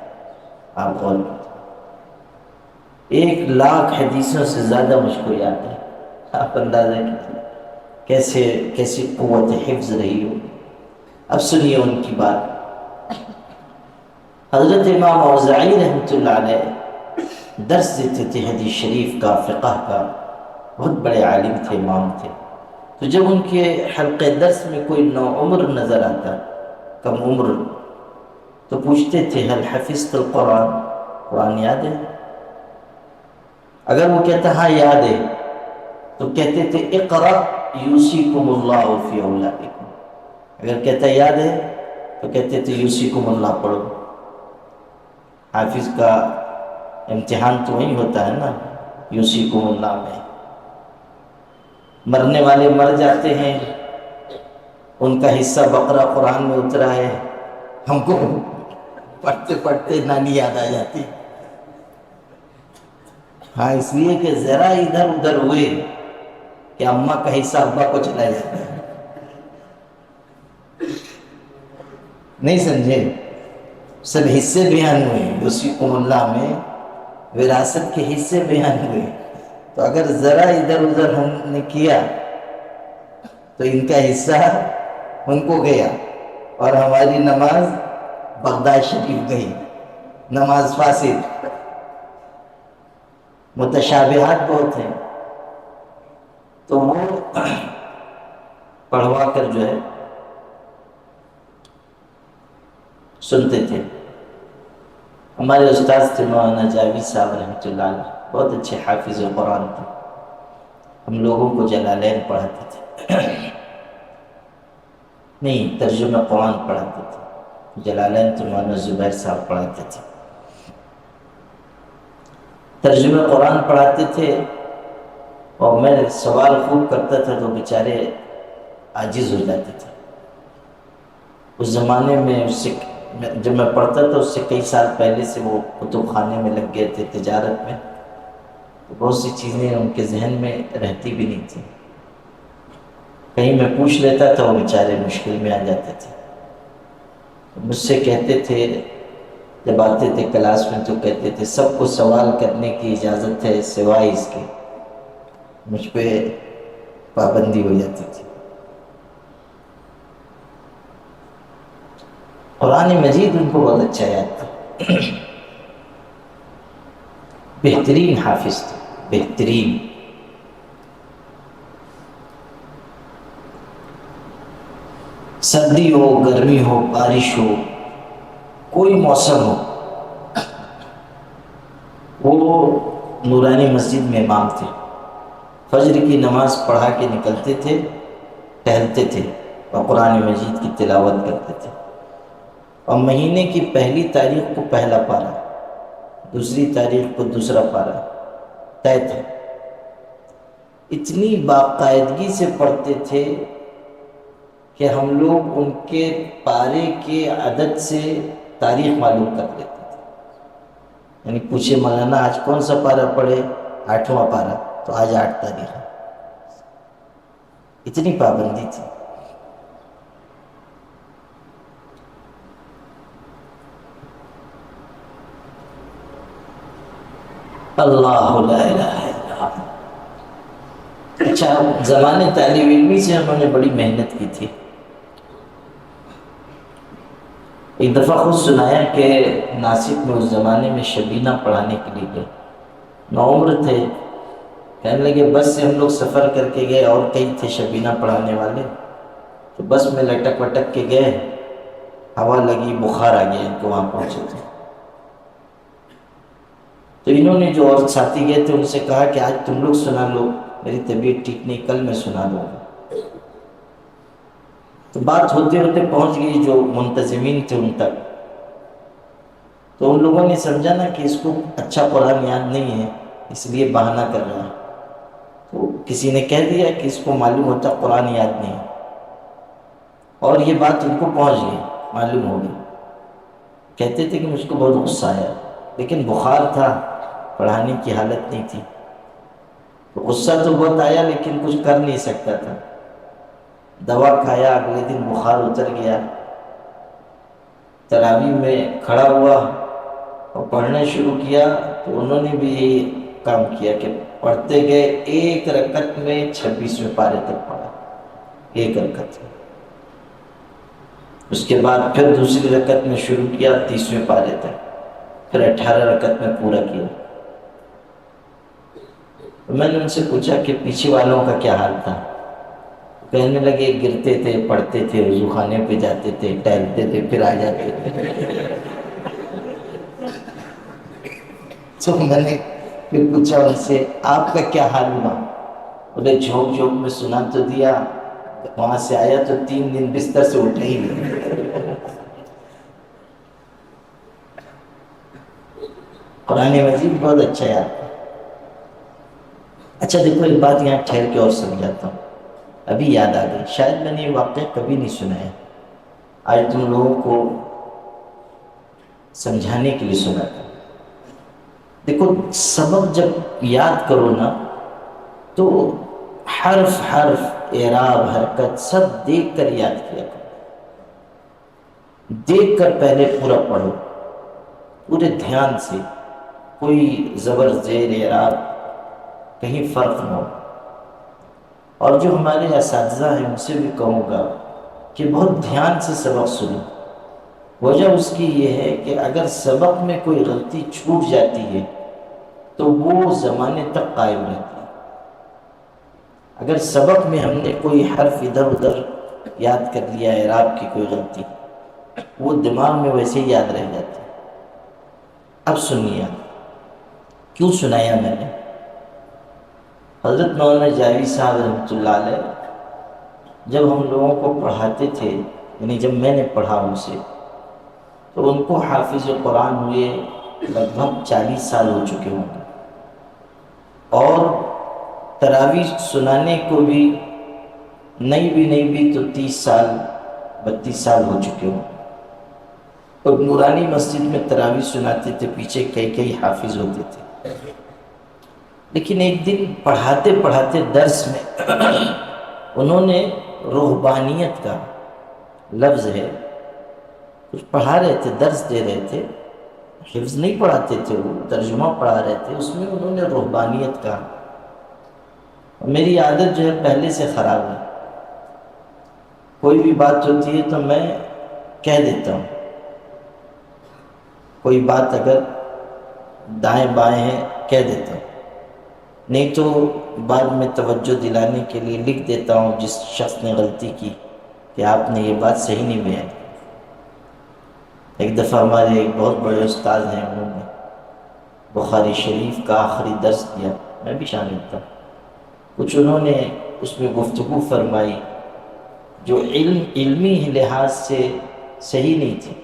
آپ غور کریں، 1,00,000 حدیثوں سے زیادہ مجھ کو یاد ہے۔ آپ اندازہ کیجیے کیسی قوت حفظ رہی ہو۔ اب سنیے ان کی بات۔ حضرت امام اوزاعی رحمۃ اللہ علیہ درس دیتے تھے حدیث شریف کا، فقہ کا، بہت بڑے عالم تھے، امام تھے۔ تو جب ان کے حلقے درس میں کوئی نوعمر نظر آتا، کم عمر، تو پوچھتے تھے هل حفظت القرآن، قرآن یاد ہے؟ اگر وہ کہتا ہاں یاد ہے تو کہتے تھے اقرأ یوصیکم اللہ فی اولادکم، اگر کہتا یاد ہے تو کہتے تھے یوصیکم اللہ پڑھو۔ حافظ کا امتحان تو وہی ہوتا ہے نا، یوصیکم اللہ میں۔ مرنے والے مر جاتے ہیں، ان کا حصہ بقرہ قرآن میں اترا ہے، ہم کو پڑھتے پڑھتے نانی یاد آ جاتی۔ ہاں، اس لیے کہ ذرا ادھر ادھر ہوئے کہ اماں کا حصہ ابا کو چلا جاتا ہے۔ نہیں سمجھے؟ سب حصے بیان ہوئے یوصیکم اللہ میں، وراثت کے حصے بیان ہوئے، تو اگر ذرا ادھر ادھر ہم نے کیا تو ان کا حصہ ان کو گیا، اور ہماری نماز بغداد شریف گئی، نماز فاسد۔ متشابہات بہت ہیں، تو وہ پڑھوا کر جو ہے سنتے تھے۔ ہمارے استاد تھے مولانا جاوید صاحب رحمۃ اللہ علیہ، بہت اچھے حافظ قرآن تھے، ہم لوگوں کو جلالین پڑھاتے تھے، نہیں ترجمہ قرآن پڑھاتے تھے، جلالین تو مولانا زبیر صاحب پڑھاتے تھے، ترجمہ قرآن پڑھاتے تھے، اور میں سوال خوب کرتا تھا تو بیچارے عاجز ہو جاتے تھے۔ اس زمانے میں جب میں پڑھتا تھا اس سے کئی سال پہلے سے وہ کتب خانے میں لگ گئے تھے تجارت میں، تو بہت سی چیزیں ان کے ذہن میں رہتی بھی نہیں تھی، کہیں میں پوچھ لیتا تھا وہ بیچارے مشکل میں آ جاتے تھے۔ مجھ سے کہتے تھے جب آتے تھے کلاس میں تو کہتے تھے سب کو سوال کرنے کی اجازت ہے سوائے اس کے، مجھ پہ پابندی ہو جاتی تھی۔ قرآن مجید ان کو بہت اچھا یاد تھا، بہترین حافظ تھے، بہترین۔ سردی ہو، گرمی ہو، بارش ہو، کوئی موسم ہو، وہ نورانی مسجد میں امام تھے، فجر کی نماز پڑھا کے نکلتے تھے، ٹہلتے تھے اور قرآن مجید کی تلاوت کرتے تھے، اور مہینے کی پہلی تاریخ کو پہلا پارہ، دوسری تاریخ کو دوسرا پارہ طے تھا۔ اتنی باقاعدگی سے پڑھتے تھے کہ ہم لوگ ان کے پارے کے عدد سے تاریخ معلوم کر لیتے تھے، یعنی پوچھے مولانا آج کون سا پارہ پڑھے، 8واں پارہ، تو آج 8 تاریخ ہے، اتنی پابندی تھی۔ اللہ لا الہ الا اللہ۔ اچھا، زمانے طالب علمی سے انہوں نے بڑی محنت کی تھی۔ ایک دفعہ خود سنایا کہ ناسک میں اس زمانے میں شبینہ پڑھانے کے لیے گئے، نوعمر تھے، کہنے لگے بس سے ہم لوگ سفر کر کے گئے، اور کئی تھے شبینہ پڑھانے والے، تو بس میں لٹک وٹک کے گئے، ہوا لگی، بخار آ گیا ان کو وہاں پہنچے تھے، تو انہوں نے جو اور ساتھی گئے تھے ان سے کہا کہ آج تم لوگ سنا لو، میری طبیعت ٹھیک نہیں، کل میں سنا دوں گا۔ تو بات ہوتے ہوتے پہنچ گئی جو منتظمین تھے ان تک، تو ان لوگوں نے سمجھا نا کہ اس کو اچھا قرآن یاد نہیں ہے، اس لیے بہانہ کر رہا ہے، تو کسی نے کہہ دیا کہ اس کو معلوم ہوتا قرآن یاد نہیں، اور یہ بات ان کو پہنچ گئی، معلوم ہو گئی۔ کہتے تھے کہ مجھ کو بہت غصہ آیا، لیکن بخار تھا، پڑھانے کی حالت نہیں تھی، تو غصہ تو بہت آیا لیکن کچھ کر نہیں سکتا تھا، دوا کھایا، اگلے دن بخار اتر گیا، تراویح میں کھڑا ہوا اور پڑھنا شروع کیا، تو انہوں نے بھی یہی کام کیا کہ پڑھتے گئے، ایک رکعت میں 26ویں پارے تک پڑھا، ایک رکعت میں، اس کے بعد پھر دوسری رکعت میں شروع کیا 30ویں پارے تک، پھر 18 رکعت میں پورا کیا۔ میں نے ان سے پوچھا کہ پیچھے والوں کا کیا حال تھا، کہنے لگے گرتے تھے، پڑھتے تھے، وضو خانے پہ جاتے تھے، ٹہلتے تھے، پھر آ جاتے تھے۔ تو میں نے پھر پوچھا ان سے آپ کا کیا حال ہوا، بولے جھوک جھوک میں سنا تو دیا، وہاں سے آیا تو 3 دن بستر سے اٹھے ہی نہیں۔ قرآن مجید بہت اچھا ہے آپ کا۔ اچھا دیکھو ایک بات یہاں ٹھہر کے اور سمجھاتا ہوں، ابھی یاد آ گئی، شاید میں نے یہ واقعہ کبھی نہیں سنا ہے، آج تم لوگوں کو سمجھانے کے لیے سنا تھا۔ دیکھو سبق جب یاد کرو نا تو حرف حرف اعراب حرکت سب دیکھ کر یاد کیا کرو، دیکھ کر پہلے پورا پڑھو پورے دھیان سے، کوئی زبر زیر اعراب کہیں فرق نہ ہو۔ اور جو ہمارے اساتذہ ہیں ان سے بھی کہوں گا کہ بہت دھیان سے سبق سنو، وجہ اس کی یہ ہے کہ اگر سبق میں کوئی غلطی چھوٹ جاتی ہے تو وہ زمانے تک قائم رہتی ہے۔ اگر سبق میں ہم نے کوئی حرف ادھر ادھر یاد کر لیا، اعراب کی کوئی غلطی، وہ دماغ میں ویسے ہی یاد رہ جاتی ہے۔ اب سنیے کیوں سنایا میں نے۔ حضرت مولانا جاوید صاحب رحمۃ اللہ علیہ جب ہم لوگوں کو پڑھاتے تھے، یعنی جب میں نے پڑھا ان سے، تو ان کو حافظ قرآن ہوئے لگ بھگ 40 سال ہو چکے ہوں گے، اور تراویح سنانے کو بھی نہیں بھی تو 30 سال 32 سال ہو چکے ہوں، اور نورانی مسجد میں تراویح سناتے تھے، پیچھے کئی حافظ ہوتے تھے۔ لیکن ایک دن پڑھاتے پڑھاتے درس میں انہوں نے رہبانیت کا لفظ ہے، کچھ پڑھا رہے تھے، درس دے رہے تھے، حفظ نہیں پڑھاتے تھے، وہ ترجمہ پڑھا رہے تھے، اس میں انہوں نے رہبانیت کہا۔ میری عادت جو ہے پہلے سے خراب ہے، کوئی بھی بات ہوتی ہے تو میں کہہ دیتا ہوں، کوئی بات اگر دائیں بائیں ہے کہہ دیتا ہوں، نہیں تو بعد میں توجہ دلانے کے لیے لکھ دیتا ہوں جس شخص نے غلطی کی کہ آپ نے یہ بات صحیح نہیں بیان کی۔ ایک دفعہ ہمارے ایک بہت بڑے استاد ہیں، انہوں نے بخاری شریف کا آخری درس دیا، میں بھی شامل تھا، کچھ انہوں نے اس میں گفتگو فرمائی جو علمی لحاظ سے صحیح نہیں تھی،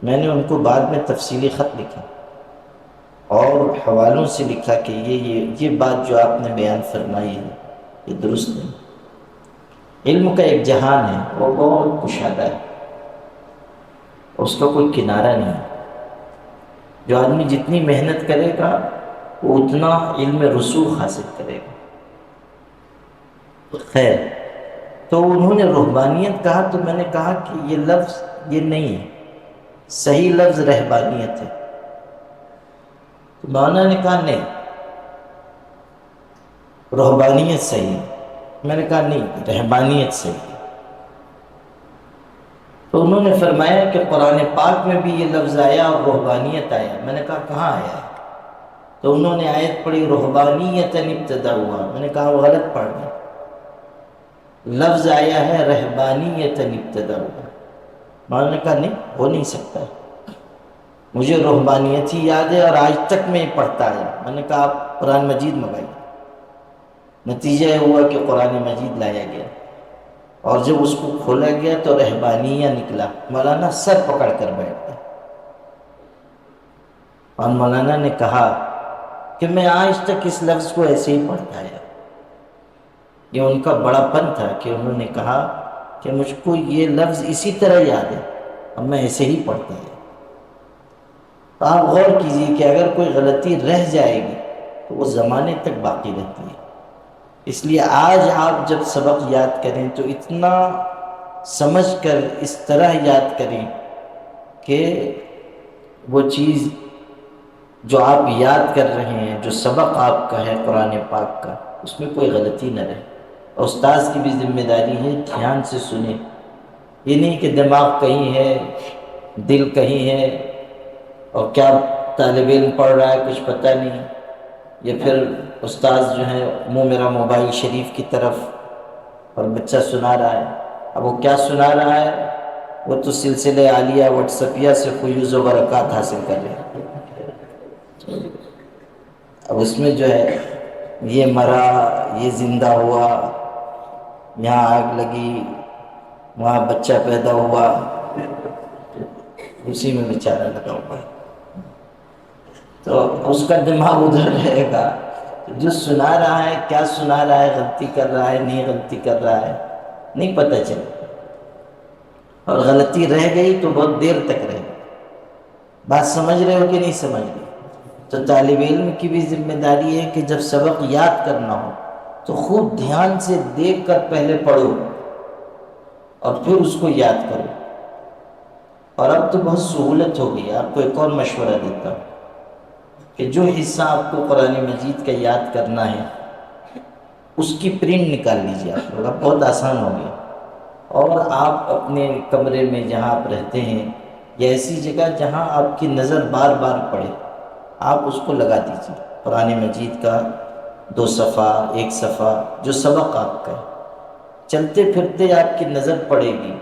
میں نے ان کو بعد میں تفصیلی خط لکھا اور حوالوں سے لکھا کہ یہ بات جو آپ نے بیان فرمائی ہے یہ درست نہیں۔ علم کا ایک جہان ہے، وہ بہت کشادہ ہے، اس کا کوئی کنارہ نہیں ہے، جو آدمی جتنی محنت کرے گا وہ اتنا علم رسوخ حاصل کرے گا۔ خیر، تو انہوں نے رہبانیت کہا تو میں نے کہا کہ یہ لفظ یہ نہیں ہے، صحیح لفظ رہبانیت ہے۔ تو مولانا نے کہا نہیں، رہبانیت صحیح ہے۔ میں نے کہا نہیں، رہبانیت صحیح ہے۔ تو انہوں نے فرمایا کہ قرآن پاک میں بھی یہ لفظ آیا اور رہبانیت آیا۔ میں نے کہا کہاں آیا ہے؟ تو انہوں نے آیت پڑھی رہبانیت ابتدا ہوا، میں نے کہا وہ غلط پڑھ گئے، لفظ آیا ہے رہبانیت ابتدا ہوا۔ میں نے کہا نہیں، ہو نہیں سکتا، مجھے رہبانیت ہی یاد ہے اور آج تک میں یہ پڑھتا آیا۔ میں نے کہا آپ قرآن مجید منگائیے۔ نتیجہ یہ ہوا کہ قرآن مجید لایا گیا، اور جب اس کو کھولا گیا تو رہبانیہ نکلا۔ مولانا سر پکڑ کر بیٹھ گئے، اور مولانا نے کہا کہ میں آج تک اس لفظ کو ایسے ہی پڑھتا آیا۔ یہ ان کا بڑا پن تھا کہ انہوں نے کہا کہ مجھ کو یہ لفظ اسی طرح یاد ہے، اب میں ایسے ہی پڑھتا آیا۔ تو آپ غور کیجئے کہ اگر کوئی غلطی رہ جائے گی تو وہ زمانے تک باقی رہتی ہے۔ اس لیے آج آپ جب سبق یاد کریں تو اتنا سمجھ کر اس طرح یاد کریں کہ وہ چیز جو آپ یاد کر رہے ہیں، جو سبق آپ کا ہے قرآن پاک کا، اس میں کوئی غلطی نہ رہے۔ اور استاذ کی بھی ذمہ داری ہے دھیان سے سنیں، یہ نہیں کہ دماغ کہیں ہے دل کہیں ہے، اور کیا طالب علم پڑھ رہا ہے کچھ پتہ نہیں، یا پھر استاذ جو ہے منہ میرا موبائل شریف کی طرف اور بچہ سنا رہا ہے۔ اب وہ کیا سنا رہا ہے؟ وہ تو سلسلہ عالیہ واٹس ایپیہ سے فیوز و برکات حاصل کر رہے ہیں۔ اب اس میں جو ہے یہ مرا، یہ زندہ ہوا، یہاں آگ لگی، وہاں بچہ پیدا ہوا، اسی میں بیچارہ لگا ہوا ہے، تو اس کا دماغ ادھر رہے گا۔ جو سنا رہا ہے کیا سنا رہا ہے، غلطی کر رہا ہے نہیں غلطی کر رہا ہے نہیں پتہ چلے، اور غلطی رہ گئی تو بہت دیر تک رہے گی۔ بات سمجھ رہے ہو کہ نہیں سمجھ رہے؟ تو طالب علم کی بھی ذمہ داری ہے کہ جب سبق یاد کرنا ہو تو خوب دھیان سے دیکھ کر پہلے پڑھو اور پھر اس کو یاد کرو۔ اور اب تو بہت سہولت ہو گئی، آپ کو ایک اور مشورہ دیتا ہوں کہ جو حصہ آپ کو قرآن مجید کا یاد کرنا ہے اس کی پرنٹ نکال لیجیے آپ لوگ، اب بہت آسان ہو گیا، اور آپ اپنے کمرے میں جہاں آپ رہتے ہیں یا ایسی جگہ جہاں آپ کی نظر بار بار پڑے، آپ اس کو لگا دیجیے، قرآن مجید کا 2 صفحہ 1 صفحہ جو سبق آپ کا ہے، چلتے پھرتے آپ کی نظر پڑے گی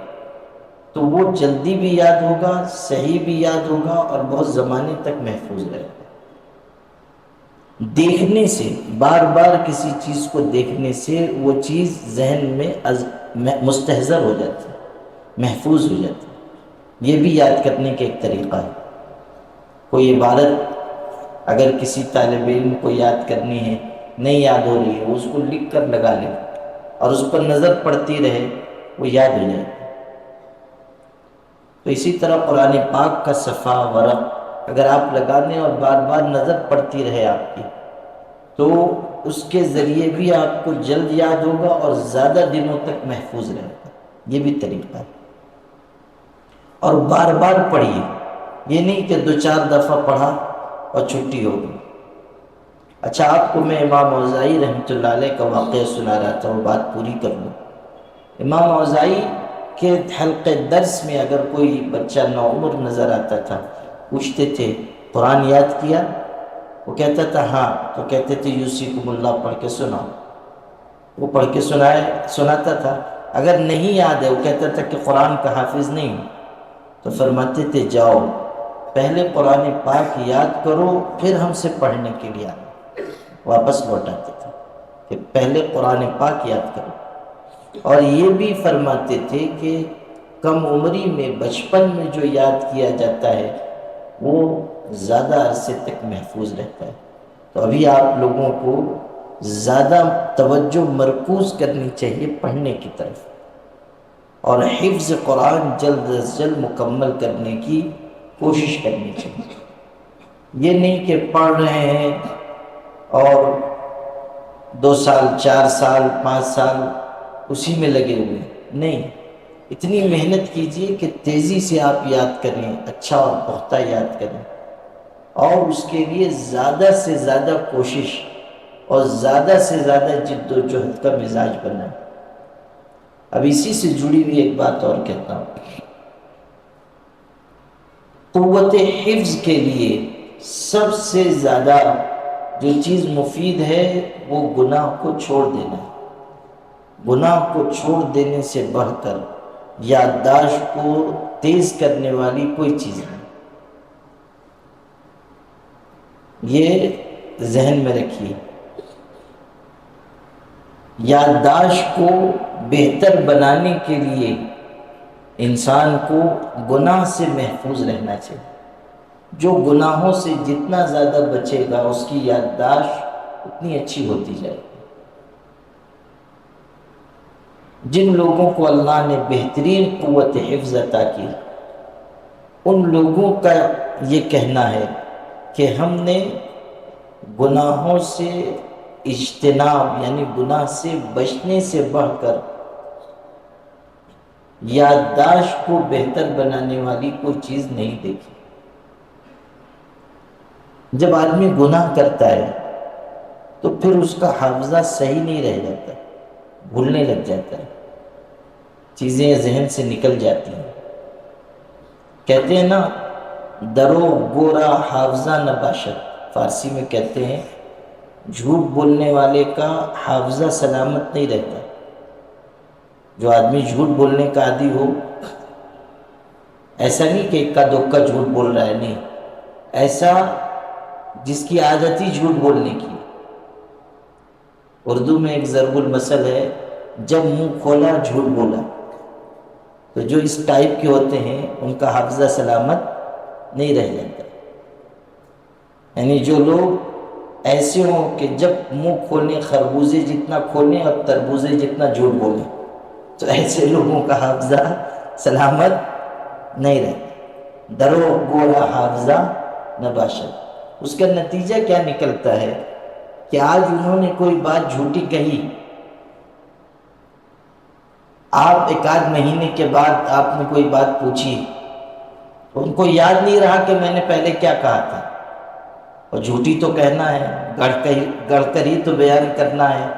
تو وہ جلدی بھی یاد ہوگا، صحیح بھی یاد ہوگا، اور بہت زمانے تک محفوظ رہے گا۔ دیکھنے سے، بار بار کسی چیز کو دیکھنے سے وہ چیز ذہن میں مستحضر ہو جاتی ہے، محفوظ ہو جاتی ہے۔ یہ بھی یاد کرنے کا ایک طریقہ ہے۔ کوئی عبارت اگر کسی طالب علم کو یاد کرنی ہے، نہیں یاد ہو رہی ہے، اس کو لکھ کر لگا لے اور اس پر نظر پڑتی رہے، وہ یاد ہو جائے۔ تو اسی طرح قرآن پاک کا صفحہ ورق اگر آپ لگا دیں اور بار بار نظر پڑتی رہے آپ کی، تو اس کے ذریعے بھی آپ کو جلد یاد ہوگا اور زیادہ دنوں تک محفوظ رہے گا۔ یہ بھی طریقہ ہے۔ اور بار بار پڑھیے، یہ نہیں کہ 2-4 دفعہ پڑھا اور چھٹی ہو گئی۔ اچھا، آپ کو میں امام اوزاعی رحمۃ اللہ علیہ کا واقعہ سنا رہا تھا، وہ بات پوری کر لوں۔ امام اوزاعی کے حلقے درس میں اگر کوئی بچہ نوعمر نظر آتا تھا، پوچھتے تھے قرآن یاد کیا؟ وہ کہتا تھا ہاں، تو کہتے تھے یوسیکم اللہ پڑھ کے سناؤ۔ وہ پڑھ کے سناتا تھا۔ اگر نہیں یاد ہے، وہ کہتا تھا کہ قرآن کا حافظ نہیں ہوں، تو فرماتے تھے جاؤ پہلے قرآن پاک یاد کرو پھر ہم سے پڑھنے کے لیے آنا۔ واپس لوٹاتے تھے کہ پہلے قرآن پاک یاد کرو۔ اور یہ بھی فرماتے تھے کہ کم عمری میں، بچپن میں جو یاد کیا جاتا ہے وہ زیادہ عرصے تک محفوظ رہتا ہے۔ تو ابھی آپ لوگوں کو زیادہ توجہ مرکوز کرنی چاہیے پڑھنے کی طرف، اور حفظ قرآن جلد از جلد مکمل کرنے کی کوشش کرنی چاہیے۔ یہ نہیں کہ پڑھ رہے ہیں اور 2 سال 4 سال 5 سال اسی میں لگے ہوئے، نہیں، اتنی محنت کیجیے کہ تیزی سے آپ یاد کریں، اچھا اور پختہ یاد کریں، اور اس کے لیے زیادہ سے زیادہ کوشش اور زیادہ سے زیادہ جد و جہد کا مزاج بنائیں۔ اب اسی سے جڑی ہوئی ایک بات اور کہتا ہوں، قوت حفظ کے لیے سب سے زیادہ جو چیز مفید ہے وہ گناہ کو چھوڑ دینا ہے۔ گناہ کو چھوڑ دینے سے بڑھ کر یادداشت کو تیز کرنے والی کوئی چیز نہیں۔ یہ ذہن میں رکھیے، یادداشت کو بہتر بنانے کے لیے انسان کو گناہ سے محفوظ رہنا چاہیے۔ جو گناہوں سے جتنا زیادہ بچے گا اس کی یادداشت اتنی اچھی ہوتی جائے گی۔ جن لوگوں کو اللہ نے بہترین قوت حفظ عطا کی، ان لوگوں کا یہ کہنا ہے کہ ہم نے گناہوں سے اجتناب، یعنی گناہ سے بچنے سے بڑھ کر یادداشت کو بہتر بنانے والی کوئی چیز نہیں دیکھی۔ جب آدمی گناہ کرتا ہے تو پھر اس کا حافظہ صحیح نہیں رہ جاتا، بھولنے لگ جاتا ہے، چیزیں ذہن سے نکل جاتی ہیں۔ کہتے ہیں نا، درو گورا حافظہ نباشت، فارسی میں کہتے ہیں جھوٹ بولنے والے کا حافظہ سلامت نہیں رہتا۔ جو آدمی جھوٹ بولنے کا عادی ہو، ایسا نہیں کہ اکا دکا جھوٹ بول رہا ہے، نہیں، ایسا جس کی عادت ہی جھوٹ بولنے کی، اردو میں ایک ضرب المثل ہے، جب منہ کھولا جھوٹ بولا. تو جو اس ٹائپ کے ہوتے ہیں ان کا حافظہ سلامت نہیں رہ جاتا. یعنی جو لوگ ایسے ہوں کہ جب منہ کھولیں خربوزے جتنا کھولیں اور تربوزے جتنا جھوٹ بولیں، تو ایسے لوگوں کا حافظہ سلامت نہیں رہتا. درو گولا حافظہ نباشد. اس کا نتیجہ کیا نکلتا ہے کہ آج انہوں نے کوئی بات جھوٹی کہی، آپ ایک آدھ مہینے کے بعد آپ نے کوئی بات پوچھی، ان کو یاد نہیں رہا کہ میں نے پہلے کیا کہا تھا. اور جھوٹی تو کہنا ہے، گڑھ کر ہی تو بیان کرنا ہے،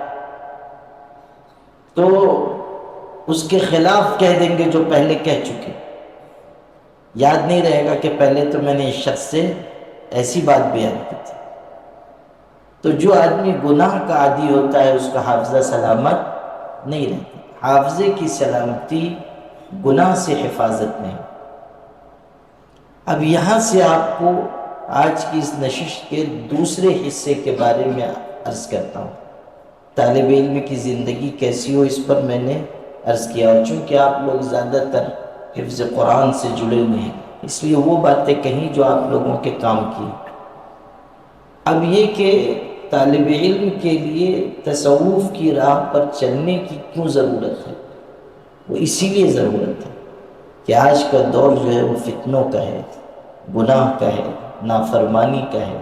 تو اس کے خلاف کہہ دیں گے جو پہلے کہہ چکے. یاد نہیں رہے گا کہ پہلے تو میں نے اس شخص سے ایسی بات بیان کی تھی. تو جو آدمی گناہ کا عادی ہوتا ہے اس کا حافظہ سلامت نہیں رہتا. حافظے کی سلامتی گناہ سے حفاظت نہیں. اب یہاں سے آپ کو آج کی اس نشست کے دوسرے حصے کے بارے میں عرض کرتا ہوں. طالب علم کی زندگی کیسی ہو اس پر میں نے عرض کیا، اور چونکہ آپ لوگ زیادہ تر حفظ قرآن سے جڑے ہوئے ہیں اس لیے وہ باتیں کہیں جو آپ لوگوں کے کام کی. اب یہ کہ طالب علم کے لیے تصوف کی راہ پر چلنے کی کیوں ضرورت ہے؟ وہ اسی لیے ضرورت ہے کہ آج کا دور جو ہے وہ فتنوں کا ہے، گناہ کا ہے، نافرمانی کا ہے.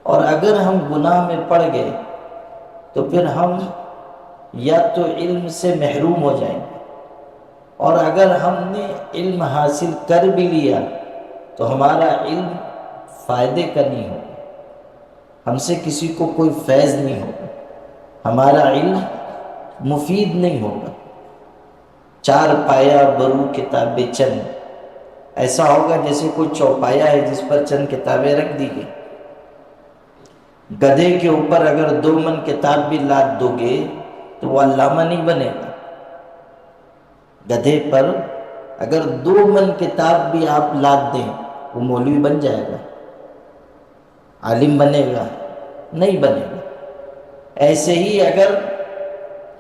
اور اگر ہم گناہ میں پڑ گئے تو پھر ہم یا تو علم سے محروم ہو جائیں گے، اور اگر ہم نے علم حاصل کر بھی لیا تو ہمارا علم فائدے کا نہیں ہوگا، ہم سے کسی کو کوئی فیض نہیں ہوگا، ہمارا علم مفید نہیں ہوگا. چار پایا برو کتابیں چند، ایسا ہوگا جیسے کوئی چوپایا ہے جس پر چند کتابیں رکھ دی گئی. گدھے کے اوپر اگر 2 من کتاب بھی لاد دو گے تو وہ علامہ نہیں بنے گا. گدھے پر اگر 2 من کتاب بھی آپ لاد دیں وہ مولوی بن جائے گا، عالم بنے گا؟ نہیں بنے گا. ایسے ہی اگر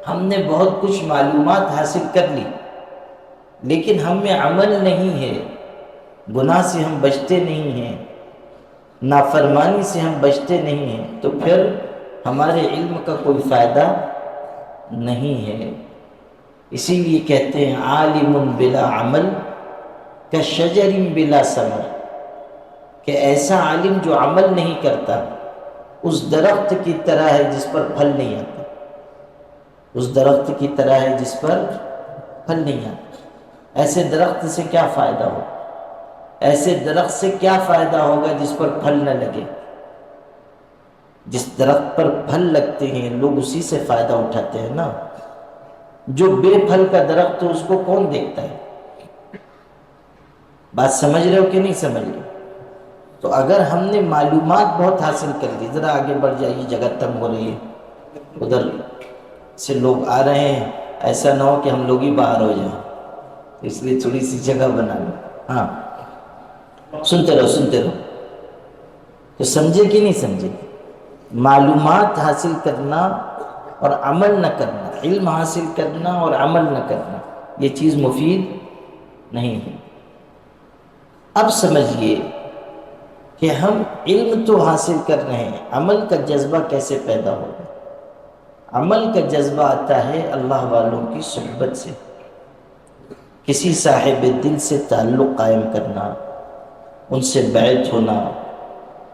ہم نے بہت کچھ معلومات حاصل کر لی لیکن ہم میں عمل نہیں ہے، گناہ سے ہم بچتے نہیں ہیں، نافرمانی سے ہم بچتے نہیں ہیں، تو پھر ہمارے علم کا کوئی فائدہ نہیں ہے. اسی لیے کہتے ہیں عالم بلا عمل کشجر بلا ثمر، کہ ایسا عالم جو عمل نہیں کرتا اس درخت کی طرح ہے جس پر پھل نہیں آتا. اس درخت کی طرح ہے جس پر پھل نہیں آتا. ایسے درخت سے کیا فائدہ ہو؟ ایسے درخت سے کیا فائدہ ہوگا جس پر پھل نہ لگے؟ جس درخت پر پھل لگتے ہیں لوگ اسی سے فائدہ اٹھاتے ہیں نا. جو بے پھل کا درخت تو اس کو کون دیکھتا ہے؟ بات سمجھ رہے ہو کہ نہیں سمجھ رہے؟ تو اگر ہم نے معلومات بہت حاصل کر لی، ذرا آگے بڑھ جائیے، جگہ تنگ ہو رہی ہے، ادھر سے لوگ آ رہے ہیں، ایسا نہ ہو کہ ہم لوگ ہی باہر ہو جائیں، اس لیے تھوڑی سی جگہ بنا لو. ہاں سنتے رہو. تو سمجھے کہ نہیں سمجھے؟ معلومات حاصل کرنا اور عمل نہ کرنا، علم حاصل کرنا اور عمل نہ کرنا، یہ چیز مفید نہیں ہے. اب سمجھیے کہ ہم علم تو حاصل کر رہے ہیں، عمل کا جذبہ کیسے پیدا ہوگا؟ عمل کا جذبہ آتا ہے اللہ والوں کی صحبت سے، کسی صاحب دل سے تعلق قائم کرنا، ان سے بیعت ہونا،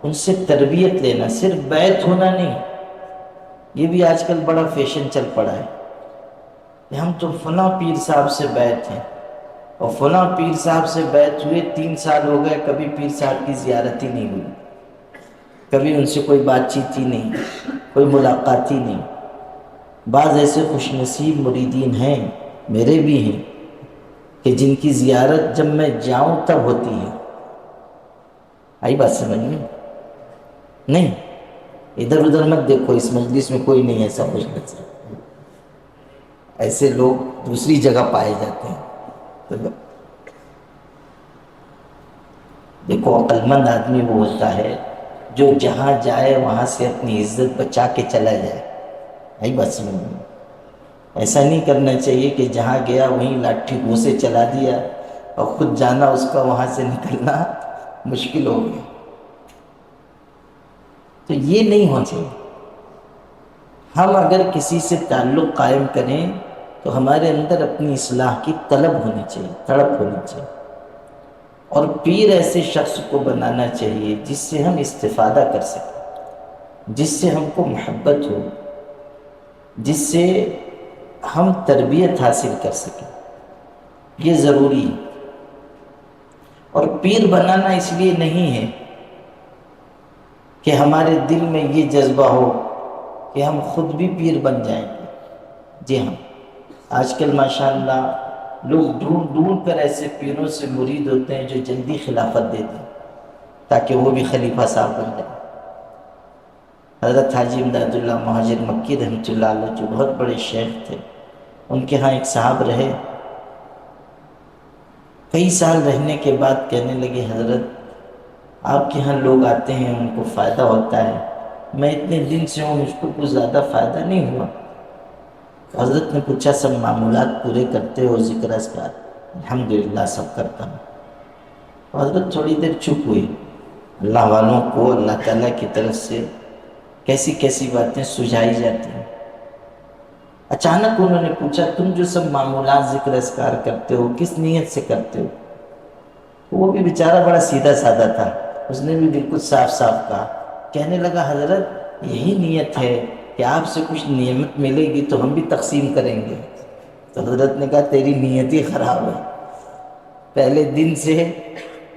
ان سے تربیت لینا. صرف بیعت ہونا نہیں، یہ بھی آج کل بڑا فیشن چل پڑا ہے کہ ہم تو فلاں پیر صاحب سے بیعت ہیں، اور فلاں پیر صاحب سے بیعت ہوئے 3 سال ہو گئے، کبھی پیر صاحب کی زیارت ہی نہیں ہوئی، کبھی ان سے کوئی بات چیت ہی نہیں، کوئی ملاقات ہی نہیں. بعض ایسے خوش نصیب مریدین ہیں، میرے بھی ہیں، کہ جن کی زیارت جب میں جاؤں تب ہوتی ہے. آئی بات سمجھ میں؟ نہیں، ادھر ادھر مت دیکھو، اس مجلس میں کوئی نہیں ایسا خوش نصیب، ایسے لوگ دوسری جگہ پائے جاتے ہیں. دیکھو عقل مند آدمی وہ ہوتا ہے جو جہاں جائے وہاں سے اپنی عزت بچا کے چلا جائے. یہی بات سمجھ میں، ایسا نہیں کرنا چاہیے کہ جہاں گیا وہیں لاٹھی گھوسے چلا دیا اور خود جانا اس کا وہاں سے نکلنا مشکل ہو گیا. تو یہ نہیں ہونا چاہیے. ہم اگر کسی سے تعلق قائم کریں تو ہمارے اندر اپنی اصلاح کی طلب ہونی چاہیے، تڑپ ہونی چاہیے. اور پیر ایسے شخص کو بنانا چاہیے جس سے ہم استفادہ کر سکیں، جس سے ہم کو محبت ہو، جس سے ہم تربیت حاصل کر سکیں. یہ ضروری ہے. اور پیر بنانا اس لیے نہیں ہے کہ ہمارے دل میں یہ جذبہ ہو کہ ہم خود بھی پیر بن جائیں گے. جی ہاں، آج کل ماشاءاللہ لوگ ڈھونڈ ڈھونڈ کر ایسے پیروں سے مرید ہوتے ہیں جو جلدی خلافت دیتے ہیں تاکہ وہ بھی خلیفہ صاحب بن جائیں. حضرت حاجی امداد اللہ مہاجر مکی رحمۃ اللہ علیہ جو بہت بڑے شیخ تھے، ان کے ہاں ایک صاحب رہے. کئی سال رہنے کے بعد کہنے لگے حضرت آپ کے ہاں لوگ آتے ہیں ان کو فائدہ ہوتا ہے، میں اتنے دن سے ہوں مجھ کو کچھ زیادہ فائدہ نہیں ہوا. حضرت نے پوچھا سب معمولات پورے کرتے ہو؟ ذکر اذکار؟ الحمدللہ سب کرتا ہوں. حضرت تھوڑی دیر چپ ہوئی. اللہ والوں کو اللہ تعالیٰ کی طرف سے کیسی کیسی باتیں سجھائی جاتی ہیں. اچانک انہوں نے پوچھا تم جو سب معمولات ذکر اذکار کرتے ہو کس نیت سے کرتے ہو؟ وہ بھی بیچارہ بڑا سیدھا سادہ تھا، اس نے بھی بالکل صاف صاف کہا. کہنے لگا حضرت یہی نیت ہے کہ آپ سے کچھ نعمت ملے گی تو ہم بھی تقسیم کریں گے. تو حضرت نے کہا تیری نیت ہی خراب ہے، پہلے دن سے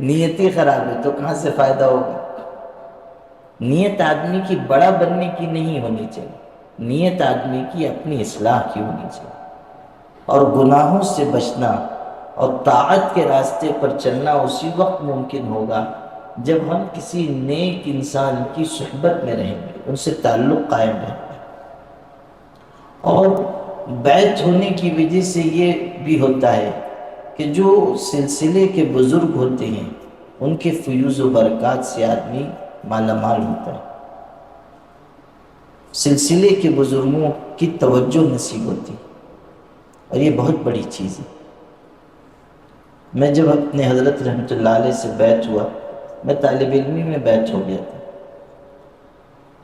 نیت ہی خراب ہے تو کہاں سے فائدہ ہوگا. نیت آدمی کی بڑا بننے کی نہیں ہونی چاہیے، نیت آدمی کی اپنی اصلاح کی ہونی چاہیے. اور گناہوں سے بچنا اور طاعت کے راستے پر چلنا اسی وقت ممکن ہوگا جب ہم کسی نیک انسان کی صحبت میں رہیں گے، ان سے تعلق قائم رہیں گے. اور بیعت ہونے کی وجہ سے یہ بھی ہوتا ہے کہ جو سلسلے کے بزرگ ہوتے ہیں ان کے فیوز و برکات سے آدمی مالا مال ہوتا ہے. سلسلے کے بزرگوں کی توجہ نصیب ہوتی ہے اور یہ بہت بڑی چیز ہے. میں جب اپنے حضرت رحمۃ اللہ علیہ سے بیعت ہوا، میں طالب علمی میں بیعت ہو گیا تھا.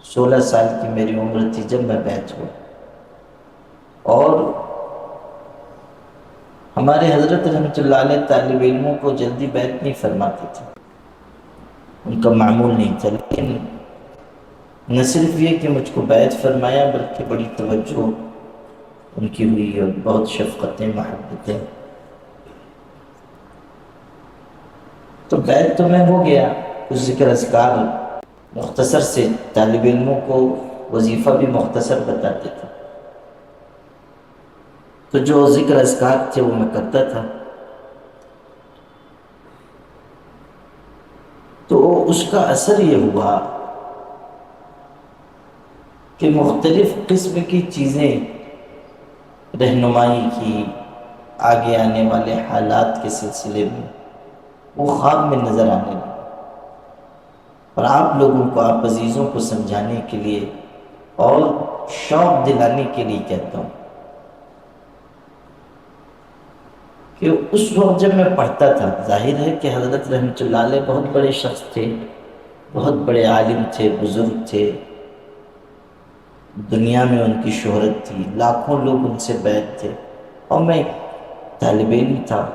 16 سال کی میری عمر تھی جب میں بیعت ہوا. اور ہمارے حضرت رحمۃ اللہ علیہ طالب علموں کو جلدی بیعت نہیں فرماتے تھے، ان کا معمول نہیں تھا. لیکن نہ صرف یہ کہ مجھ کو بیعت فرمایا بلکہ بڑی توجہ ان کی ہوئی اور بہت شفقتیں محبتیں. تو بیعت تو میں ہو گیا. کچھ ذکر اذکار مختصر سے طالب علموں کو وظیفہ بھی مختصر بتاتے تھے، تو جو ذکر اذکار تھے وہ میں کرتا تھا. تو اس کا اثر یہ ہوا کہ مختلف قسم کی چیزیں رہنمائی کی آگے آنے والے حالات کے سلسلے میں وہ خواب میں نظر آنے لگے. اور آپ لوگوں کو، آپ عزیزوں کو سمجھانے کے لیے اور شوق دلانے کے لیے کہتا ہوں کہ اس وقت جب میں پڑھتا تھا، ظاہر ہے کہ حضرت رحمۃ اللہ علیہ بہت بڑے شخص تھے، بہت بڑے عالم تھے، بزرگ تھے، دنیا میں ان کی شہرت تھی، لاکھوں لوگ ان سے بیعت تھے، اور میں طالب علم تھا.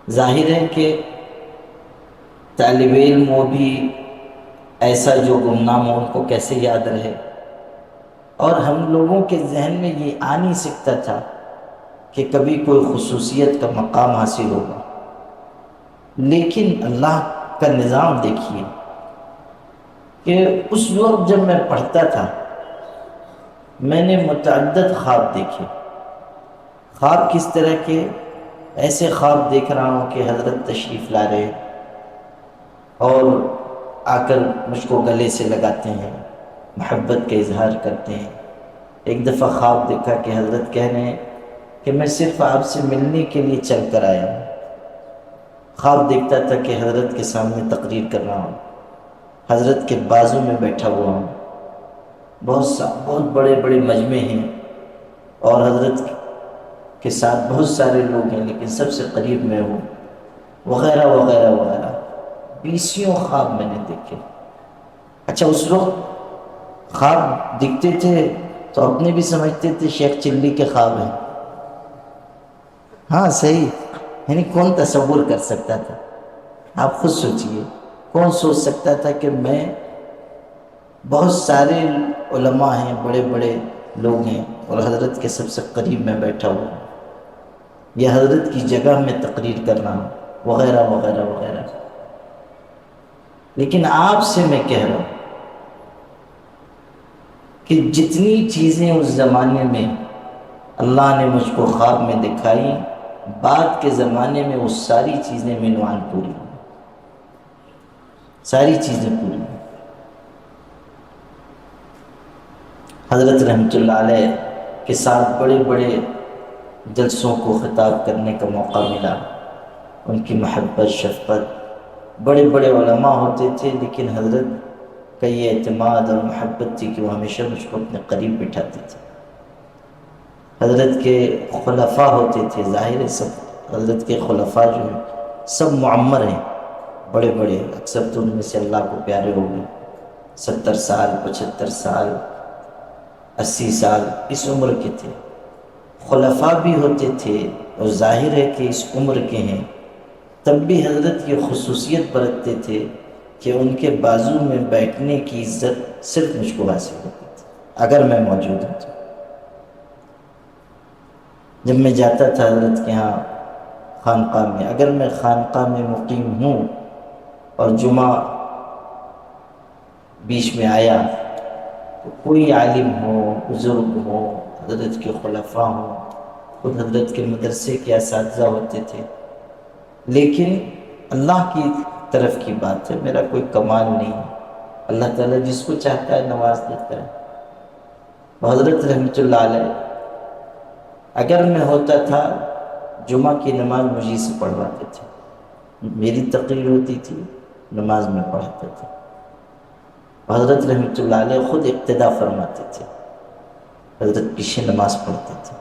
ظاہر ہے کہ طالب علم وہ بھی ایسا جو گمنام ہو ان کو کیسے یاد رہے. اور ہم لوگوں کے ذہن میں یہ آ نہیں سکتا تھا کہ کبھی کوئی خصوصیت کا مقام حاصل ہوگا. لیکن اللہ کا نظام دیکھیے کہ اس وقت جب میں پڑھتا تھا میں نے متعدد خواب دیکھے. خواب کس طرح کے؟ ایسے خواب دیکھ رہا ہوں کہ حضرت تشریف لا رہے اور آ کر مجھ کو گلے سے لگاتے ہیں، محبت کا اظہار کرتے ہیں. ایک دفعہ خواب دیکھا کہ حضرت کہہ رہے ہیں کہ میں صرف آپ سے ملنے کے لیے چل کر آیا ہوں. خواب دیکھتا تھا کہ حضرت کے سامنے تقریر کر رہا ہوں، حضرت کے بازو میں بیٹھا ہوا ہوں، بہت بڑے بڑے مجمع ہیں، اور حضرت کے ساتھ بہت سارے لوگ ہیں، لیکن سب سے قریب میں ہوں، وغیرہ وغیرہ وغیرہ، بیسیوں خواب میں نے دیکھے۔ اچھا، اس وقت خواب دکھتے تھے تو اپنے بھی سمجھتے تھے شیخ چلی کے خواب ہیں۔ ہاں صحیح، یعنی کون تصور کر سکتا تھا؟ آپ خود سوچئے، کون سوچ سکتا تھا کہ میں، بہت سارے علماء ہیں، بڑے بڑے لوگ ہیں، اور حضرت کے سب سے قریب میں بیٹھا ہوں، یا حضرت کی جگہ میں تقریر کرنا، وغیرہ وغیرہ وغیرہ۔ لیکن آپ سے میں کہہ رہا ہوں کہ جتنی چیزیں اس زمانے میں اللہ نے مجھ کو خواب میں دکھائی، بعد کے زمانے میں وہ ساری چیزیں عنوان پوری ہوئی، ساری چیزیں پوری ہوئی۔ حضرت رحمۃ اللہ علیہ کے ساتھ بڑے بڑے جلسوں کو خطاب کرنے کا موقع ملا، ان کی محبت، شفقت، بڑے بڑے علماء ہوتے تھے، لیکن حضرت کا یہ اعتماد اور محبت تھی کہ وہ ہمیشہ مجھ کو اپنے قریب بٹھاتے تھے۔ حضرت کے خلفاء ہوتے تھے، ظاہر ہے سب حضرت کے خلفاء جو ہیں سب معمر ہیں، بڑے بڑے، اکثر تو ان میں سے اللہ کو پیارے ہو گئے، 70 سال، 75 سال، 80 سال اس عمر کے تھے۔ خلفاء بھی ہوتے تھے، اور ظاہر ہے کہ اس عمر کے ہیں، تب بھی حضرت یہ خصوصیت برتتے تھے کہ ان کے بازو میں بیٹھنے کی عزت صرف مجھ کو حاصل ہوتی تھی اگر میں موجود ہوں تو۔ جب میں جاتا تھا حضرت کے ہاں خانقاہ میں، اگر میں خانقاہ میں مقیم ہوں اور جمعہ بیچ میں آیا تو کوئی عالم ہو، بزرگ ہو، حضرت کے خلفاء ہوں، خود حضرت کے مدرسے کے اساتذہ ہوتے تھے، لیکن اللہ کی طرف کی بات ہے، میرا کوئی کمال نہیں ہے، اللہ تعالیٰ جس کو چاہتا ہے نواز دیتا ہے۔ حضرت رحمۃ اللہ علیہ اگر میں ہوتا تھا، جمعہ کی نماز مجھے سے پڑھواتے تھے، میری تقریر ہوتی تھی، نماز میں پڑھاتا تھا۔ حضرت رحمۃ اللہ علیہ خود اقتداء فرماتے تھے، حضرت پیچھے نماز پڑھتے تھے۔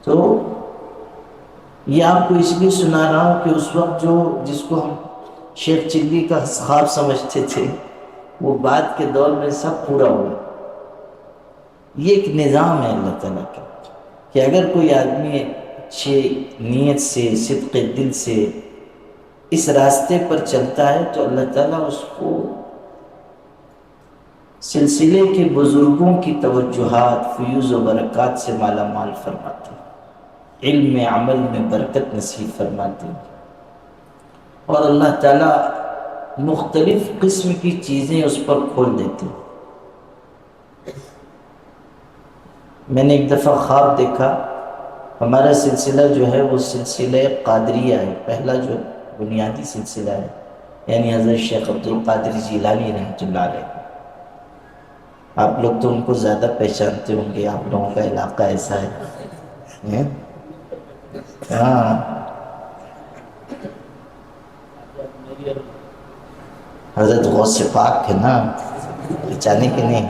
تو یہ آپ کو اس لیے سنا رہا ہوں کہ اس وقت جس کو ہم شیخ چلی کا خواب سمجھتے تھے، وہ بعد کے دور میں سب پورا ہوا۔ یہ ایک نظام ہے اللہ تعالیٰ کا کہ اگر کوئی آدمی اچھے نیت سے، صدق دل سے اس راستے پر چلتا ہے تو اللہ تعالیٰ اس کو سلسلے کے بزرگوں کی توجہات، فیوز و برکات سے مالا مال فرماتے ہیں، علم عمل میں برکت نصیب فرماتے ہیں، اور اللہ تعالیٰ مختلف قسم کی چیزیں اس پر کھول دیتے ہیں۔ میں نے ایک دفعہ خواب دیکھا، ہمارا سلسلہ جو ہے وہ سلسلہ قادریہ ہے، پہلا جو بنیادی سلسلہ ہے، یعنی حضرت شیخ عبد القادر جیلانی رحمۃ اللہ علیہ۔ آپ لوگ تو ان کو زیادہ پہچانتے ہوں گے، آپ لوگوں کا علاقہ ایسا ہے۔ ہاں، حضرت غوث پاک ہے نا، پہچانے کے نہیں؟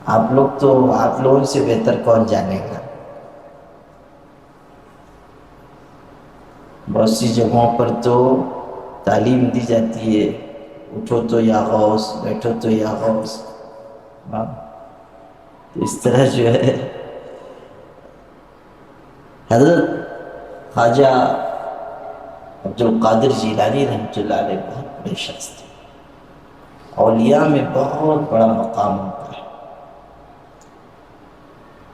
آپ لوگوں سے بہتر کون جانے گا؟ بہت سی جگہوں پر تو تعلیم دی جاتی ہے، اٹھو تو یا غوث، بیٹھو تو یا غوث۔ ہاں، تو اس طرح جو ہے حضرت خواجہ عبد القادر جیلانی رحمۃ اللہ علیہ بہت بڑے شخص تھے، اولیاء میں بہت بڑا مقام ہوتا ہے۔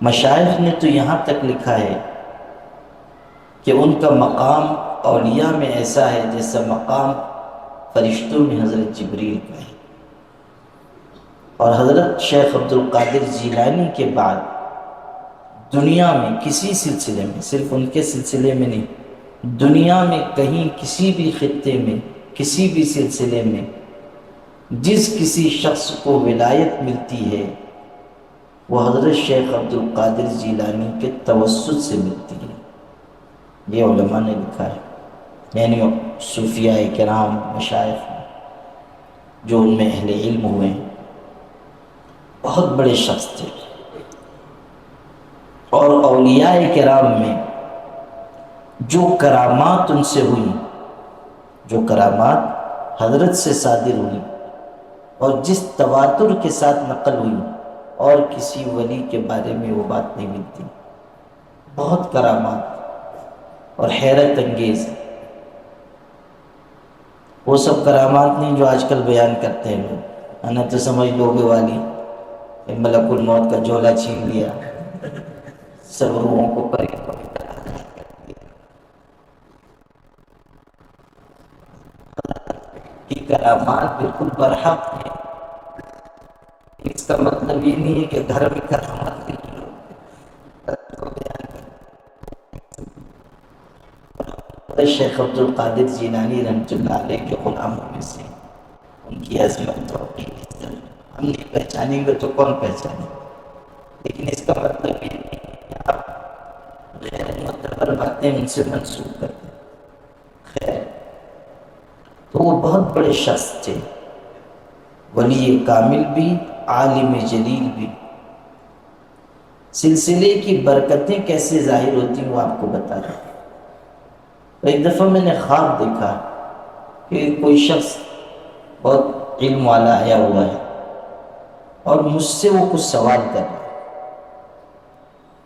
مشائخ نے تو یہاں تک لکھا ہے کہ ان کا مقام اولیاء میں ایسا ہے جیسا مقام فرشتوں میں حضرت جبریل کا ہے، اور حضرت شیخ عبد القادر جیلانی کے بعد دنیا میں کسی سلسلے میں، صرف ان کے سلسلے میں نہیں، دنیا میں کہیں کسی بھی خطے میں، کسی بھی سلسلے میں جس کسی شخص کو ولایت ملتی ہے وہ حضرت شیخ عبد القادر جیلانی کے توسط سے ملتی ہے، یہ علماء نے لکھا ہے، یعنی صوفیاء کرام، مشائخ۔ جو ان میں اہل علم ہوئے، بہت بڑے شخص تھے۔ اور اولیاء کرام میں جو کرامات ان سے ہوئی، جو کرامات حضرت سے صادر ہوئی اور جس تواتر کے ساتھ نقل ہوئی، اور کسی ولی کے بارے میں وہ بات نہیں ملتی۔ بہت کرامات اور حیرت انگیز، وہ سب کرامات نہیں جو آج کل بیان کرتے ہیں لوگ۔ انا تو سمجھ لو گے والی ملک الموت کا جھولا چھین لیا، سب روحوں کو پرے کی کرامات بالکل برحق ہے۔ اس کا مطلب یہ نہیں ہے کہ گھر میں کرامات نہیں ہو۔ شیخ عبد القادر جیلانی رحمۃ اللہ علیہ کے غلاموں میں سے، ان کی عظمت اور ہم نہیں پہچانیں گے تو کون پہچانے گا؟ لیکن اس کا مطلب یہ نہیں کہ آپ غیر معتبر باتیں ان سے منسوخ کرتے ہیں۔ خیر، تو وہ بہت بڑے شخص تھے، ولی کامل بھی، عالم جلیل بھی۔ سلسلے کی برکتیں کیسے ظاہر ہوتی ہیں وہ آپ کو بتا رہا ہوں۔ ایک دفعہ میں نے خواب دیکھا کہ کوئی شخص بہت علم والا آیا ہوا ہے اور مجھ سے وہ کچھ سوال کر رہا ہے،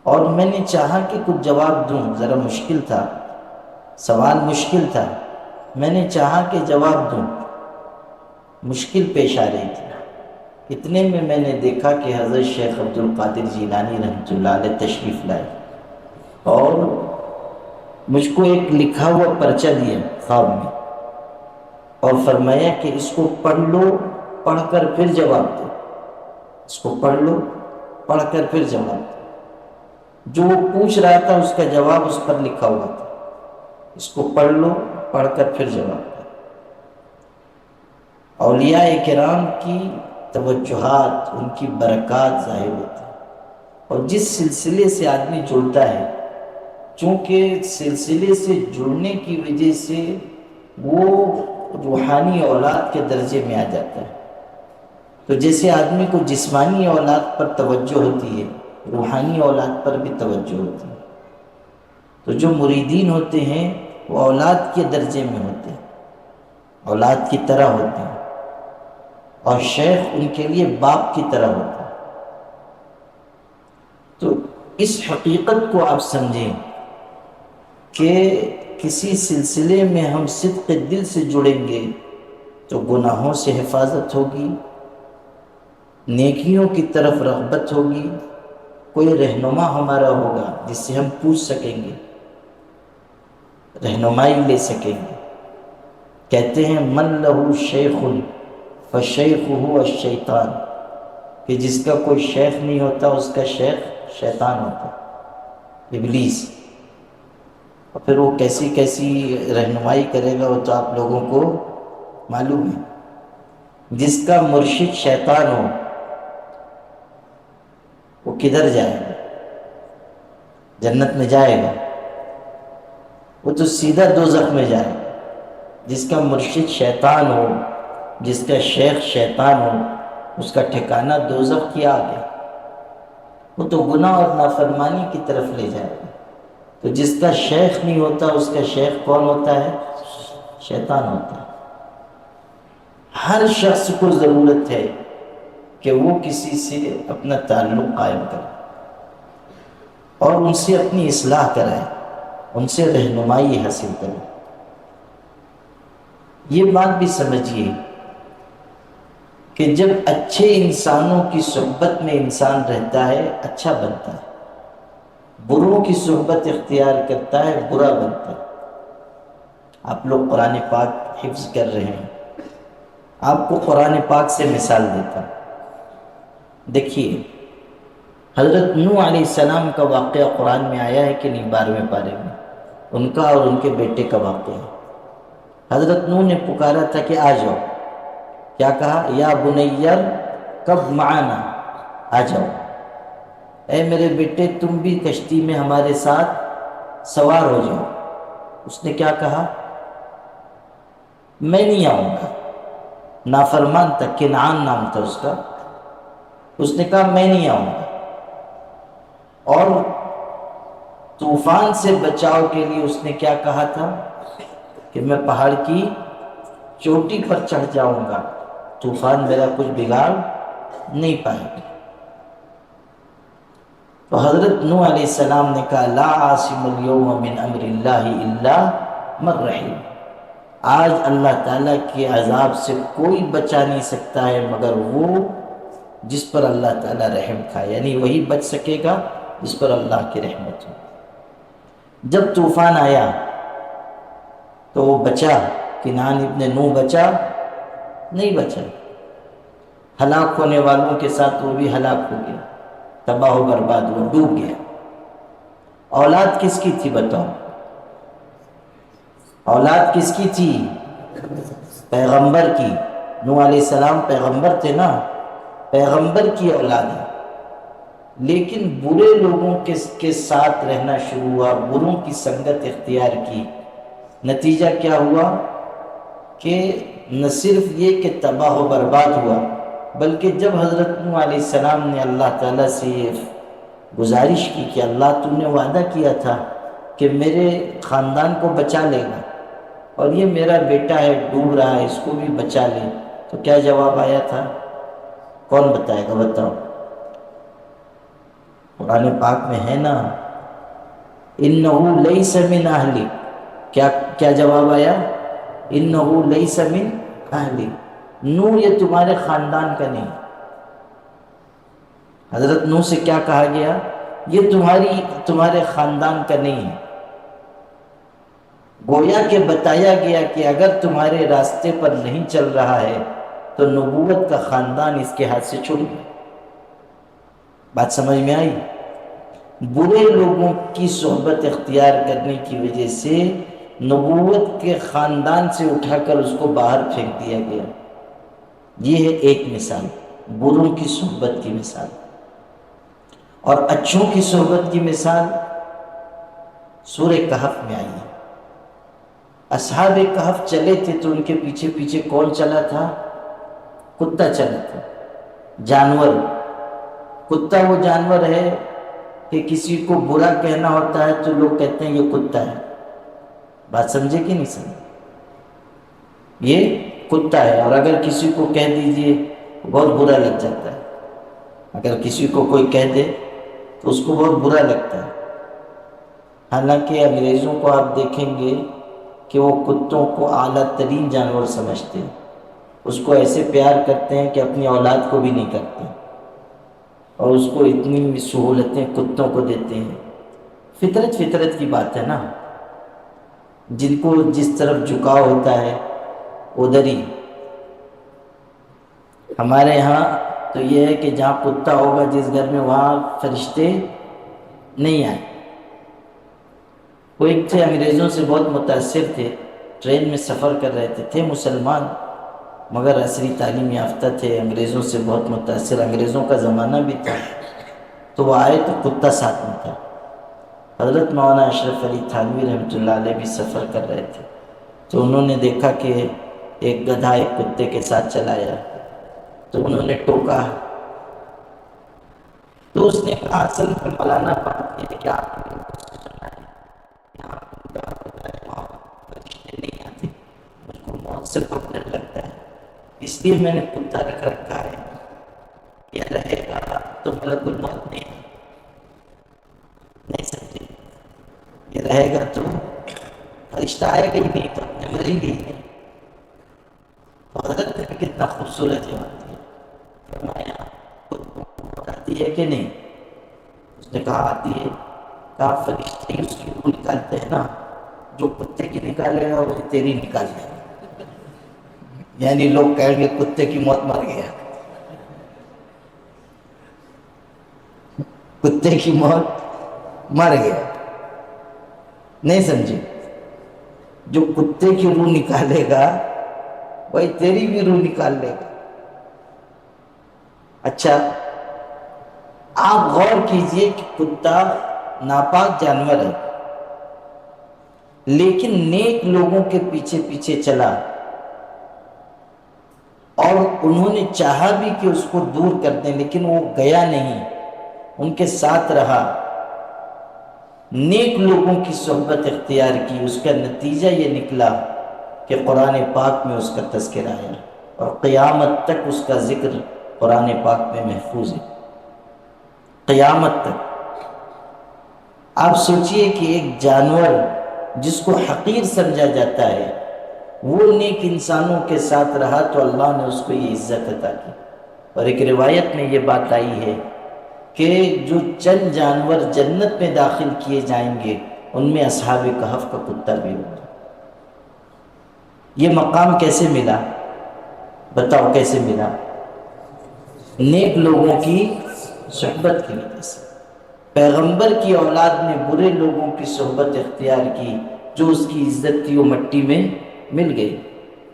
اور میں نے چاہا کہ کچھ جواب دوں، ذرا مشکل تھا، سوال مشکل تھا، میں نے چاہا کہ جواب دوں، مشکل پیش آ رہی تھی۔ اتنے میں نے دیکھا کہ حضرت شیخ عبد القادر جیلانی رحمۃ اللہ علیہ تشریف لائے اور مجھ کو ایک لکھا ہوا پرچہ دیا خواب میں، اور فرمایا کہ اس کو پڑھ لو، پڑھ کر پھر جواب دو، اس کو پڑھ لو، پڑھ کر پھر جواب دو۔ جو وہ پوچھ رہا تھا اس کا جواب اس پر لکھا ہوا تھا، اس کو پڑھ لو، پڑھ کر پھر جواب دو۔ اولیاء کرام کی توجہات، ان کی برکات ظاہر ہوتی ہیں، اور جس سلسلے سے آدمی جڑتا ہے، چونکہ سلسلے سے جڑنے کی وجہ سے وہ روحانی اولاد کے درجے میں آ جاتا ہے۔ تو جیسے آدمی کو جسمانی اولاد پر توجہ ہوتی ہے، روحانی اولاد پر بھی توجہ ہوتی ہے۔ تو جو مریدین ہوتے ہیں وہ اولاد کے درجے میں ہوتے ہیں، اولاد کی طرح ہوتے ہیں، اور شیخ ان کے لیے باپ کی طرح ہوتا ہے۔ تو اس حقیقت کو آپ سمجھیں کہ کسی سلسلے میں ہم صدق دل سے جڑیں گے تو گناہوں سے حفاظت ہوگی، نیکیوں کی طرف رغبت ہوگی، کوئی رہنما ہمارا ہوگا جس سے ہم پوچھ سکیں گے، رہنمائی لے سکیں گے۔ کہتے ہیں من لہو شیخ فشیخہ الشیطان، کہ جس کا کوئی شیخ نہیں ہوتا اس کا شیخ شیطان ہوتا، ابلیس۔ اور پھر وہ کیسی کیسی رہنمائی کرے گا وہ تو آپ لوگوں کو معلوم ہے۔ جس کا مرشد شیطان ہو وہ کدھر جائے گا؟ جنت میں جائے گا؟ وہ تو سیدھا دوزخ میں جائے گا۔ جس کا مرشد شیطان ہو، جس کا شیخ شیطان ہو، اس کا ٹھکانہ دوزخ کی آگ ہے، وہ تو گناہ اور نافرمانی کی طرف لے جائے گا۔ تو جس کا شیخ نہیں ہوتا اس کا شیخ کون ہوتا ہے؟ شیطان ہوتا ہے۔ ہر شخص کو ضرورت ہے کہ وہ کسی سے اپنا تعلق قائم کرے اور ان سے اپنی اصلاح کرائے، ان سے رہنمائی حاصل کرے۔ یہ بات بھی سمجھیے کہ جب اچھے انسانوں کی صحبت میں انسان رہتا ہے اچھا بنتا ہے، بروں کی صحبت اختیار کرتا ہے برا بنتا ہے۔ آپ لوگ قرآن پاک حفظ کر رہے ہیں، آپ کو قرآن پاک سے مثال دیتا ہوں۔ دیکھیے حضرت نوح علیہ السلام کا واقعہ قرآن میں آیا ہے کہ نہیں؟ 12ویں پارے میں ان کا اور ان کے بیٹے کا واقعہ ہے۔ حضرت نوح نے پکارا تھا کہ آ جاؤ، کیا کہا؟ یا بنیر کب معنا، آ جاؤ، اے میرے بیٹے تم بھی کشتی میں ہمارے ساتھ سوار ہو جاؤ۔ اس نے کیا کہا؟ میں نہیں آؤں گا، نافرمان تھا، کنعان نام تھا اس کا. اس نے کہا میں نہیں آؤں گا. اور طوفان سے بچاؤ کے لیے اس نے کیا کہا تھا کہ میں پہاڑ کی چوٹی پر چڑھ جاؤں گا، طوفان میرا کچھ بگاڑ نہیں پائے گا. تو حضرت نوح علیہ السلام نے کہا لا عاصم اليوم من امر اللہ الا من رحم. آج اللہ تعالیٰ کے عذاب سے کوئی بچا نہیں سکتا ہے مگر وہ جس پر اللہ تعالیٰ رحم کھائے، یعنی وہی بچ سکے گا جس پر اللہ کی رحمت ہو. جب طوفان آیا تو وہ بچا، کنعان ابن نوح بچا نہیں بچا. ہلاک ہونے والوں کے ساتھ وہ بھی ہلاک ہو گیا، تباہ و برباد ہوا، ڈوب گیا. اولاد کس کی تھی بتاؤ؟ اولاد کس کی تھی؟ پیغمبر کی. نوح علیہ السلام پیغمبر تھے نا، پیغمبر کی اولاد ہے. لیکن برے لوگوں کے ساتھ رہنا شروع ہوا، بروں کی سنگت اختیار کی. نتیجہ کیا ہوا کہ نہ صرف یہ کہ تباہ و برباد ہوا، بلکہ جب حضرت نوح علیہ السلام نے اللہ تعالیٰ سے یہ گزارش کی کہ اللہ تم نے وعدہ کیا تھا کہ میرے خاندان کو بچا لے گا، اور یہ میرا بیٹا ہے ڈوب رہا ہے، اس کو بھی بچا لے، تو کیا جواب آیا تھا؟ کون بتائے گا؟ بتاؤ. قرآن پاک میں ہے نا انہو لیس من اہلک. کیا جواب آیا؟ انہو لیس من اہلک. نوح یہ تمہارے خاندان کا نہیں. حضرت نوح سے کیا کہا گیا؟ یہ تمہارے خاندان کا نہیں ہے. گویا کہ بتایا گیا کہ اگر تمہارے راستے پر نہیں چل رہا ہے تو نبوت کا خاندان اس کے ہاتھ سے چھوٹ گیا. بات سمجھ میں آئی؟ برے لوگوں کی صحبت اختیار کرنے کی وجہ سے نبوت کے خاندان سے اٹھا کر اس کو باہر پھینک دیا گیا. یہ ہے ایک مثال، بروں کی صحبت کی مثال. اور اچھوں کی صحبت کی مثال سورہ کہف میں آئی ہے. اصحاب کہف چلے تھے تو ان کے پیچھے پیچھے کون چلا تھا؟ کتا چلا تھا، جانور. کتا وہ جانور ہے کہ کسی کو برا کہنا ہوتا ہے تو لوگ کہتے ہیں یہ کتا ہے. بات سمجھے کہ نہیں سمجھے؟ یہ کتا ہے، اور اگر کسی کو کہہ دیجئے بہت برا لگ جاتا ہے. اگر کسی کو کوئی کہہ دے تو اس کو بہت برا لگتا ہے. حالانکہ انگریزوں کو آپ دیکھیں گے کہ وہ کتوں کو اعلیٰ ترین جانور سمجھتے ہیں، اس کو ایسے پیار کرتے ہیں کہ اپنی اولاد کو بھی نہیں کرتے، اور اس کو اتنی سہولتیں کتوں کو دیتے ہیں. فطرت کی بات ہے نا، جن کو جس طرف جھکاؤ ہوتا ہے ادھر ہی. ہمارے ہاں تو یہ ہے کہ جہاں کتا ہوگا جس گھر میں وہاں فرشتے نہیں آئے. وہ ایک تھے انگریزوں سے بہت متاثر تھے، ٹرین میں سفر کر رہے تھے مسلمان مگر عصری تعلیم یافتہ تھے، انگریزوں سے بہت متاثر، انگریزوں کا زمانہ بھی تھا. تو وہ آئے تو کتا ساتھ میں تھا. حضرت مولانا اشرف علی تھانوی رحمۃ اللہ علیہ بھی سفر کر رہے تھے، تو انہوں نے دیکھا کہ ایک گدھا ایک کتے کے ساتھ چلایا، تو انہوں نے ٹوکا. تو اس نے کہا اصل میں مولانا بات یہ ہے کہ آپ نے سنا ہے یہاں کتا ہوتا ہے وہاں فرشتے نہیں آتے، مجھ کو موت سے بہت ڈر لگتا ہے، اس لیے میں نے کتا رکھ رکھا ہے. یہ رہے گا تو ملک الموت نہیں سمجھے، یہ رہے گا تو فرشتہ آئے گا ہی نہیں، تو اپنے مری گئی ہے. حضرت نے کتنا خوبصورت جواب دیا، فرمایا موت آتی ہے کہ نہیں؟ اس نے کہا آتی ہے. کہا فرشتے اس کی روح نکالتے ہیں نا، جو کتے کی نکالے گا وہ تیری نکال دے گا. یعنی لوگ کہیں گے کتے کی موت مر گیا، کتے کی موت مر گیا. نہیں سمجھے؟ جو کتے کی روح نکالے گا وہی تیری بھی روح نکال لے گا. اچھا آپ غور کیجئے کہ کتا ناپاک جانور ہے، لیکن نیک لوگوں کے پیچھے پیچھے چلا اور انہوں نے چاہا بھی کہ اس کو دور کر دیں، لیکن وہ گیا نہیں، ان کے ساتھ رہا، نیک لوگوں کی صحبت اختیار کی۔ اس کا نتیجہ یہ نکلا کہ قرآن پاک میں اس کا تذکرہ ہے، اور قیامت تک اس کا ذکر قرآن پاک میں محفوظ ہے، قیامت تک۔ آپ سوچئے کہ ایک جانور جس کو حقیر سمجھا جاتا ہے، وہ نیک انسانوں کے ساتھ رہا تو اللہ نے اس کو یہ عزت عطا کی۔ اور ایک روایت میں یہ بات آئی ہے کہ جو چند جانور جنت میں داخل کیے جائیں گے، ان میں اصحاب کہف کا کتا بھی ہوگا۔ یہ مقام کیسے ملا؟ بتاؤ کیسے ملا؟ نیک لوگوں کی صحبت کی وجہ سے۔ پیغمبر کی اولاد نے برے لوگوں کی صحبت اختیار کی، جو اس کی عزت تھی وہ مٹی میں مل گئی،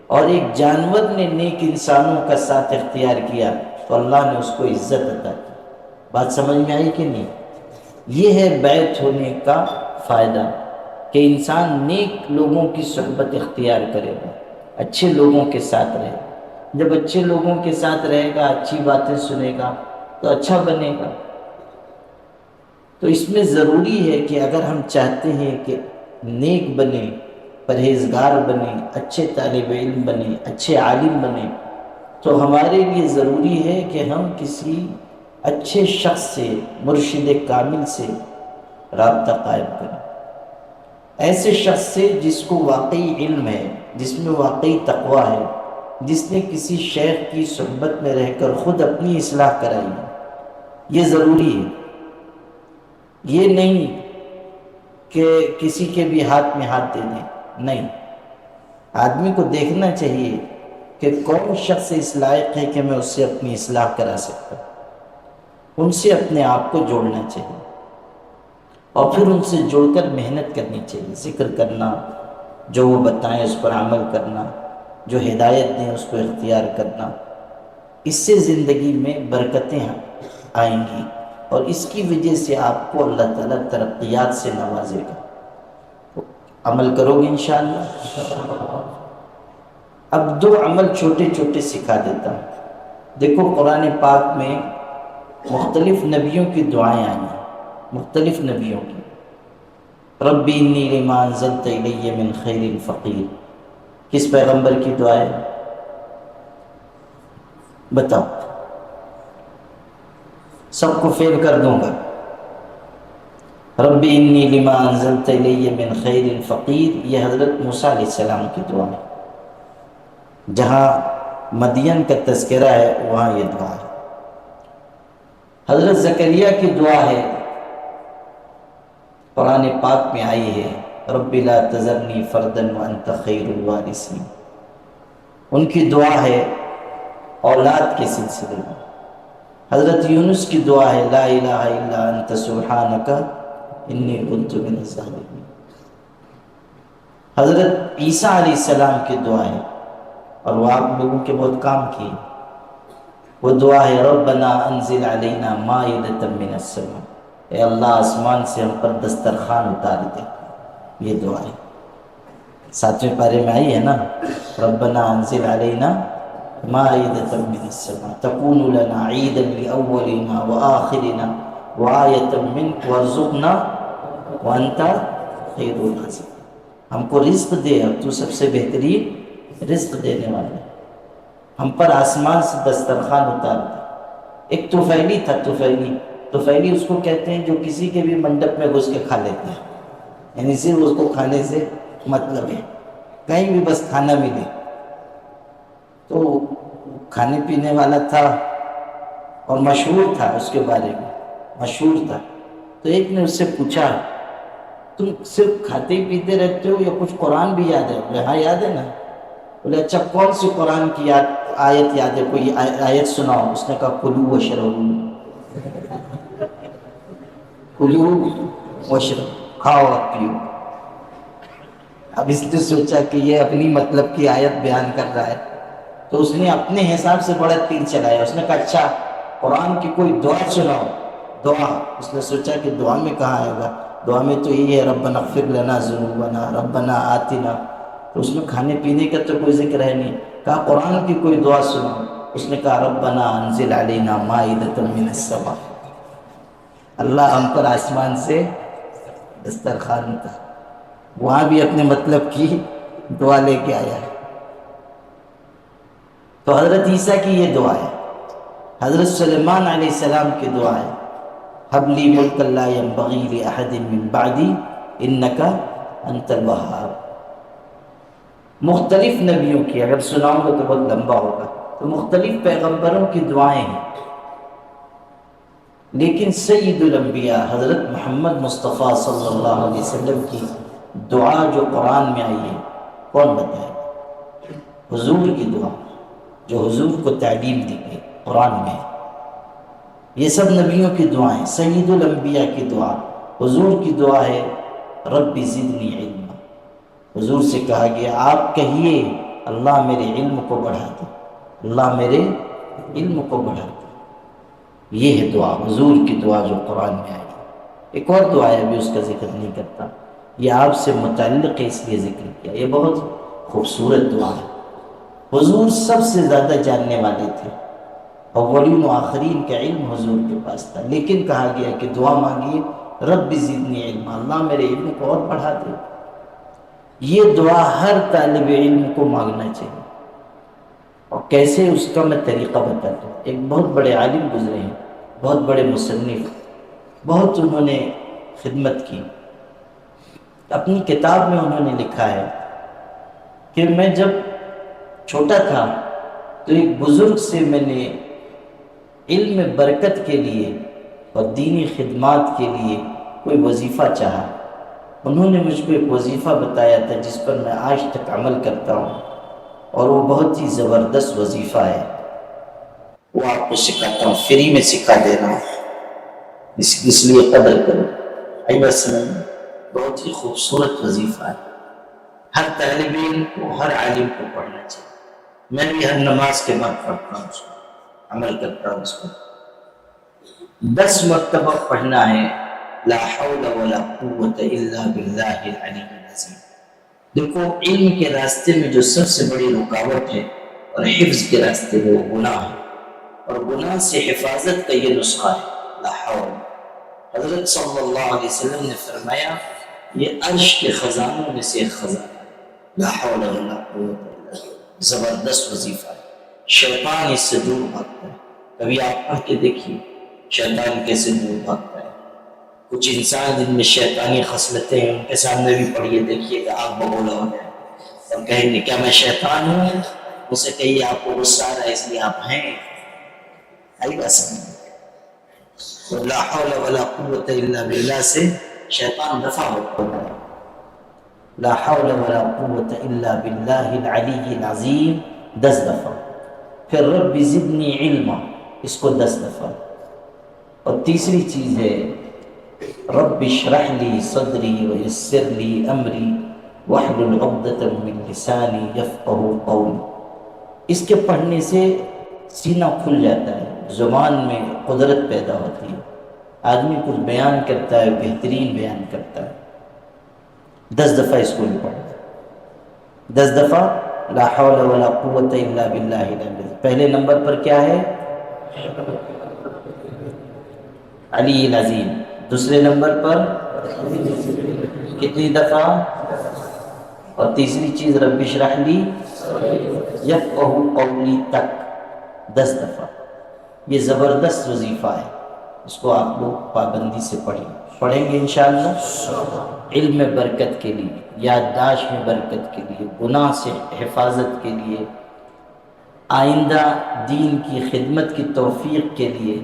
اور ایک جانور نے نیک انسانوں کا ساتھ اختیار کیا تو اللہ نے اس کو عزت عطا کی۔ بات سمجھ میں آئی کہ نہیں؟ یہ ہے بیعت ہونے کا فائدہ، کہ انسان نیک لوگوں کی صحبت اختیار کرے گا، اچھے لوگوں کے ساتھ رہے گا۔ جب اچھے لوگوں کے ساتھ رہے گا، اچھی باتیں سنے گا تو اچھا بنے گا۔ تو اس میں ضروری ہے کہ اگر ہم چاہتے ہیں کہ نیک بنے، پرہیزگار بنے، اچھے طالب علم بنے، اچھے عالم بنے، تو ہمارے لیے ضروری ہے کہ ہم کسی اچھے شخص سے، مرشد کامل سے رابطہ قائم کریں، ایسے شخص سے جس کو واقعی علم ہے، جس میں واقعی تقویٰ ہے، جس نے کسی شیخ کی صحبت میں رہ کر خود اپنی اصلاح کرائی ہے۔ یہ ضروری ہے، یہ نہیں کہ کسی کے بھی ہاتھ میں ہاتھ دے دیں، نہیں۔ آدمی کو دیکھنا چاہیے کہ کون شخص اس لائق ہے کہ میں اس سے اپنی اصلاح کرا سکتا ہوں، ان سے اپنے آپ کو جوڑنا چاہیے، اور پھر ان سے جڑ کر محنت کرنی چاہیے، ذکر کرنا، جو وہ بتائیں اس پر عمل کرنا، جو ہدایت دیں اس کو اختیار کرنا۔ اس سے زندگی میں برکتیں آئیں گی، اور اس کی وجہ سے آپ کو اللہ تعالیٰ ترقیات سے نوازے گا۔ عمل کرو گے انشاءاللہ؟ اب دو عمل چھوٹے چھوٹے سکھا دیتا ہوں۔ دیکھو قرآن پاک میں مختلف نبیوں کی دعائیں آئی ہیں، مختلف نبیوں کی۔ رب انی لما انزلت الی من خیر فقیر، کس پیغمبر کی دعا ہے؟ بتاؤ، سب کو فیل کر دوں گا۔ رب انی لما انزلت الی من خیر فقیر، یہ حضرت موسیٰ علیہ السلام کی دعا ہے۔ جہاں مدین کا تذکرہ ہے وہاں یہ دعا ہے۔ حضرت زکریا کی دعا ہے، قرآن پاک میں آئی ہے، رب لا تذرنی فردا وانت خیر الوارثین۔ ان کی دعا ہے اولاد کے سلسلے میں۔ حضرت یونس کی دعا ہے، لا الہ الا انت سبحانک انی کنت من الظالمین۔ حضرت عیسیٰ علیہ السلام کی دعا ہے، اور وہ آپ لوگوں کے بہت کام کی، وہ دعا ہے، ربنا انزل علینا مائدۃ من السماء، اے اللہ آسمان سے ہم پر دسترخوان اتار دے۔ یہ دعا ہے، 7ویں پارے میں آئی ہے نا، ربنا انزل علینا مائدۃ من السماء تکون لنا عیدا لاولنا وآخرنا وآیۃ منک وارزقنا وانت خیر الرازقین۔ ہم کو رزق دے، اور تو سب سے بہترین رزق دینے والا ہے۔ ہم پر آسمان سے دسترخوان اتار دے۔ ایک طفیلی تھا، طفیلی اس کو کہتے ہیں جو کسی کے بھی منڈپ میں گھس کے کھا لیتے ہیں، یعنی صرف اس کو کھانے سے مطلب ہے، کہیں بھی بس کھانا ملے۔ تو کھانے پینے والا تھا اور مشہور تھا، اس کے بارے میں مشہور تھا۔ تو ایک نے اس سے پوچھا، تم صرف کھاتے ہی پیتے رہتے ہو یا کچھ قرآن بھی یاد ہے؟ بولے ہاں یاد ہے نا۔ بولے اچھا کون سی قرآن کی آیت یاد ہے، کوئی آیت سناؤ۔ اس نے کہا کلوا واشربوا، کلوا واشربوا، کھاؤ اور پیو۔ اب اس نے سوچا کہ یہ اپنی مطلب کی آیت بیان کر رہا ہے، تو اس نے اپنے حساب سے بڑا تیر چلایا۔ اس نے کہا اچھا قرآن کی کوئی دعا سناؤ۔ دعا، اس نے سوچا کہ دعا میں کہاں آئے گا، دعا میں تو یہ ہے ربنا اغفر لنا ذنوبنا ربنا آتنا، تو اس میں کھانے پینے کا تو کوئی ذکر ہے نہیں۔ کہا قرآن کی کوئی دعا سنو، اس نے کہا ربنا انزل علینا مائدۃ من السماء، اللہ ہم پر آسمان سے دسترخوان کا، وہاں بھی اپنے مطلب کی دعا لے کے آیا ہے۔ تو حضرت عیسیٰ کی یہ دعا ہے، حضرت سلیمان علیہ السلام کی دعا ہے، حب لی ملک لا ینبغی لأحد من بعدی انک انت الوہاب۔ مختلف نبیوں کی اگر سناؤں گا تو بہت لمبا ہوگا، تو مختلف پیغمبروں کی دعائیں ہیں، لیکن سید الانبیاء حضرت محمد مصطفیٰ صلی اللہ علیہ وسلم کی دعا جو قرآن میں آئی ہے، کون بتائے گا؟ حضور کی دعا جو حضور کو تعلیم دی گئی قرآن میں، یہ سب نبیوں کی دعائیں، سید الانبیاء کی دعا، حضور کی دعا ہے رب زدنی علما۔ حضور سے کہا گیا آپ کہیے اللہ میرے علم کو بڑھا دے، اللہ میرے علم کو بڑھا دے۔ یہ ہے دعا، حضور کی دعا جو قرآن میں آئی۔ ایک اور دعا ہے، ابھی اس کا ذکر نہیں کرتا، یہ آپ سے متعلق ہے اس لیے ذکر کیا، یہ بہت خوبصورت دعا ہے۔ حضور سب سے زیادہ جاننے والے تھے، اولین و آخرین کا علم حضور کے پاس تھا، لیکن کہا گیا کہ دعا مانگیے رب زدنی علما، اللہ میرے علم کو اور بڑھا دے۔ یہ دعا ہر طالب علم کو مانگنا چاہیے، اور کیسے اس کا میں طریقہ بتاتا ہوں۔ ایک بہت بڑے عالم گزرے ہیں، بہت بڑے مصنف، بہت انہوں نے خدمت کی، اپنی کتاب میں انہوں نے لکھا ہے کہ میں جب چھوٹا تھا تو ایک بزرگ سے میں نے علم میں برکت کے لیے اور دینی خدمات کے لیے کوئی وظیفہ چاہا۔ انہوں نے مجھ کو ایک وظیفہ بتایا تھا جس پر میں آج تک عمل کرتا ہوں، اور وہ بہت ہی زبردست وظیفہ ہے، وہ آپ کو سکھاتا ہوں، فری میں سکھا دے رہا ہوں، اس لیے قدر کرو۔ بس بہت ہی خوبصورت وظیفہ ہے، ہر طالب علم کو، ہر عالم کو پڑھنا چاہیے۔ میں بھی ہر نماز کے بعد پڑھتا ہوں، اس کو عمل کرتا ہوں، اس کو 10 مرتبہ پڑھنا ہے، لا حول ولا قوت الا باللہ العلی العظیم۔ دیکھو علم کے راستے میں جو سب سے بڑی رکاوٹ ہے اور حفظ کے راستے میں، وہ گناہ ہے، اور گناہ سے حفاظت کا یہ نسخہ ہے لا حول۔ حضرت صلی اللہ علیہ وسلم نے فرمایا یہ عرش کے خزانوں میں سے ایک خزانہ ہے، لا حول ولا قوت الا باللہ۔ زبردست وظیفہ ہے، شیطان اس سے دور بھاگتا ہے۔ کبھی آپ پڑھ کے دیکھیے شیطان کیسے دور بھاگتا ہے۔ کچھ انسان جن میں شیطانی خصلتیں ہیں ان کے سامنے بھی پڑھیے، دیکھیے کہ آپ بگولا ہو جائیں اور کہیں گے کیا میں شیطان ہوں؟ اسے کہیے آپ کو غصہ آ رہا ہے اس لیے آپ ہیں، آئی بات سمجھ؟ لا حول ولا قوت الا باللہ سے شیطان دفع ہوتا ہے۔ لا حول ولا قوت الا باللہ العلی العظیم 10 دفعہ، پھر رب زدنی علما، اس کو 10 دفعہ، اور تیسری چیز ہے رب اشرح لی صدری ویسر لی امری واحلل عقدۃ من لسانی یفقہوا قولی۔ اس کے پڑھنے سے سینہ کھل جاتا ہے، زبان میں قدرت پیدا ہوتی ہے، آدمی کچھ بیان کرتا ہے بہترین بیان کرتا ہے۔ 10 دفعہ اس کو بھی پڑھنا، 10 دفعہ لا حول ولا قوت الا باللہ العلی۔ پہلے نمبر پر کیا ہے؟ علی العظیم۔ دوسرے نمبر پر کتنی دفعہ؟ اور تیسری چیز رب اشرح لی یفقہوا قولی تک 10 دفعہ۔ یہ زبردست وظیفہ ہے، اس کو آپ لوگ پابندی سے پڑھیں گے انشاءاللہ، علم میں برکت کے لیے، یادداشت میں برکت کے لیے، گناہ سے حفاظت کے لیے، آئندہ دین کی خدمت کی توفیق کے لیے،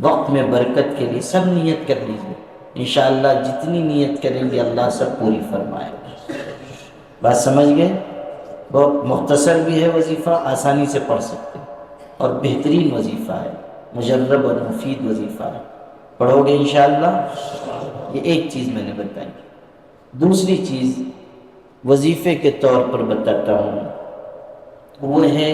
وقت میں برکت کے لیے، سب نیت کر لیجیے انشاءاللہ۔ جتنی نیت کریں گے اللہ سب پوری فرمائے گا۔ بات سمجھ گئے؟ بہت مختصر بھی ہے وظیفہ، آسانی سے پڑھ سکتے ہیں، اور بہترین وظیفہ ہے، مجرب اور مفید وظیفہ ہے، پڑھو گے انشاءاللہ۔ یہ ایک چیز میں نے بتائی۔ دوسری چیز وظیفے کے طور پر بتاتا ہوں، وہ ہے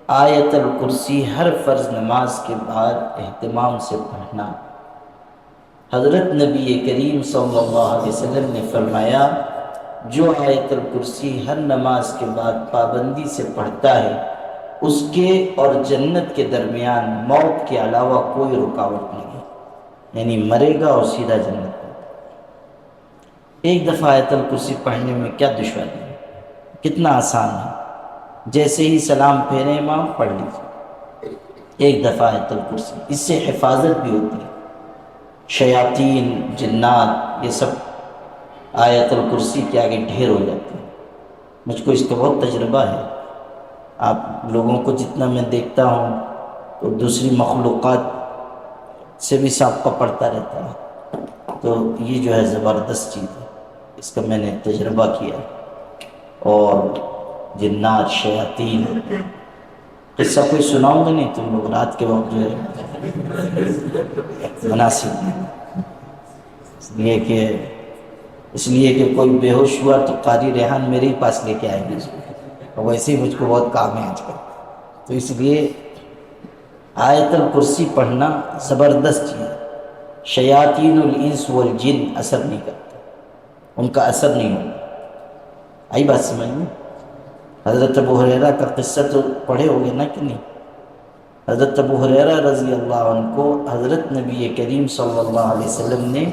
آیت الکرسی ہر فرض نماز کے بعد اہتمام سے پڑھنا۔ حضرت نبی کریم صلی اللہ علیہ وسلم نے فرمایا جو آیت الکرسی ہر نماز کے بعد پابندی سے پڑھتا ہے اس کے اور جنت کے درمیان موت کے علاوہ کوئی رکاوٹ نہیں ہے، یعنی مرے گا اور سیدھا جنت میں۔ ایک دفعہ آیت الکرسی پڑھنے میں کیا دشواری ہے، کتنا آسان ہے، جیسے ہی سلام پھیرے امام پڑھ لیجیے ایک دفعہ آیت الکرسی، اس سے حفاظت بھی ہوتی ہے، شیاطین جنات یہ سب آیت الکرسی کے آگے ڈھیر ہو جاتے ہیں۔ مجھ کو اس کا بہت تجربہ ہے، آپ لوگوں کو جتنا میں دیکھتا ہوں تو دوسری مخلوقات سے بھی سابقہ پڑتا رہتا ہے، تو یہ جو ہے زبردست چیز ہے، اس کا میں نے تجربہ کیا۔ اور جنات شیاطین قصہ کوئی سناؤں گا نہیں، تم لوگ رات کے وقت جو ہے مناسب نہیں، اس لیے کہ کوئی بے ہوش ہوا تو قاری ریحان میرے ہی پاس لے کے آئے گی اس کو، اور ویسے ہی مجھ کو بہت کام ہے آج کل، تو اس لیے آیت الکرسی پڑھنا زبردست چیز ہے۔ شیاطین الانس والجن اثر نہیں کرتے، ان کا اثر نہیں ہوتا۔ آئی بات سمجھ میں؟ حضرت ابو ہریرہ کا قصہ تو پڑھے ہوگے نا کہ نہیں؟ حضرت ابو ہریرہ رضی اللہ عنہ کو حضرت نبی کریم صلی اللہ علیہ وسلم نے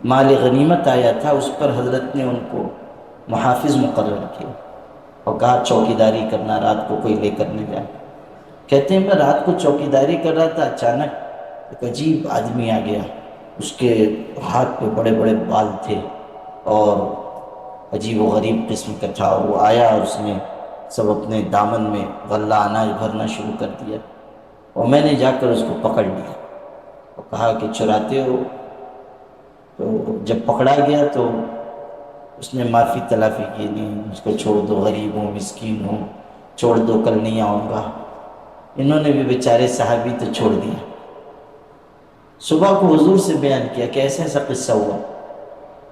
مال غنیمت آیا تھا، اس پر حضرت نے ان کو محافظ مقرر کیا اور کہا چوکیداری کرنا، رات کو کوئی لے کر نہیں جائے۔ کہتے ہیں میں رات کو چوکیداری کر رہا تھا، اچانک ایک عجیب آدمی آ گیا، اس کے ہاتھ پہ بڑے بڑے بال تھے اور عجیب و غریب قسم کا تھا، وہ آیا اور اس نے سب اپنے دامن میں غلہ اناج بھرنا شروع کر دیا، اور میں نے جا کر اس کو پکڑ لیا اور کہا کہ چراتے ہو؟ تو جب پکڑا گیا تو اس نے معافی تلافی کی، نہیں اس کو چھوڑ دو، غریب ہوں مسکین ہوں، چھوڑ دو کل نہیں آؤں گا۔ انہوں نے بھی بیچارے صحابی تو چھوڑ دیا۔ صبح کو حضور سے بیان کیا کہ ایسا ایسا قصہ ہوا۔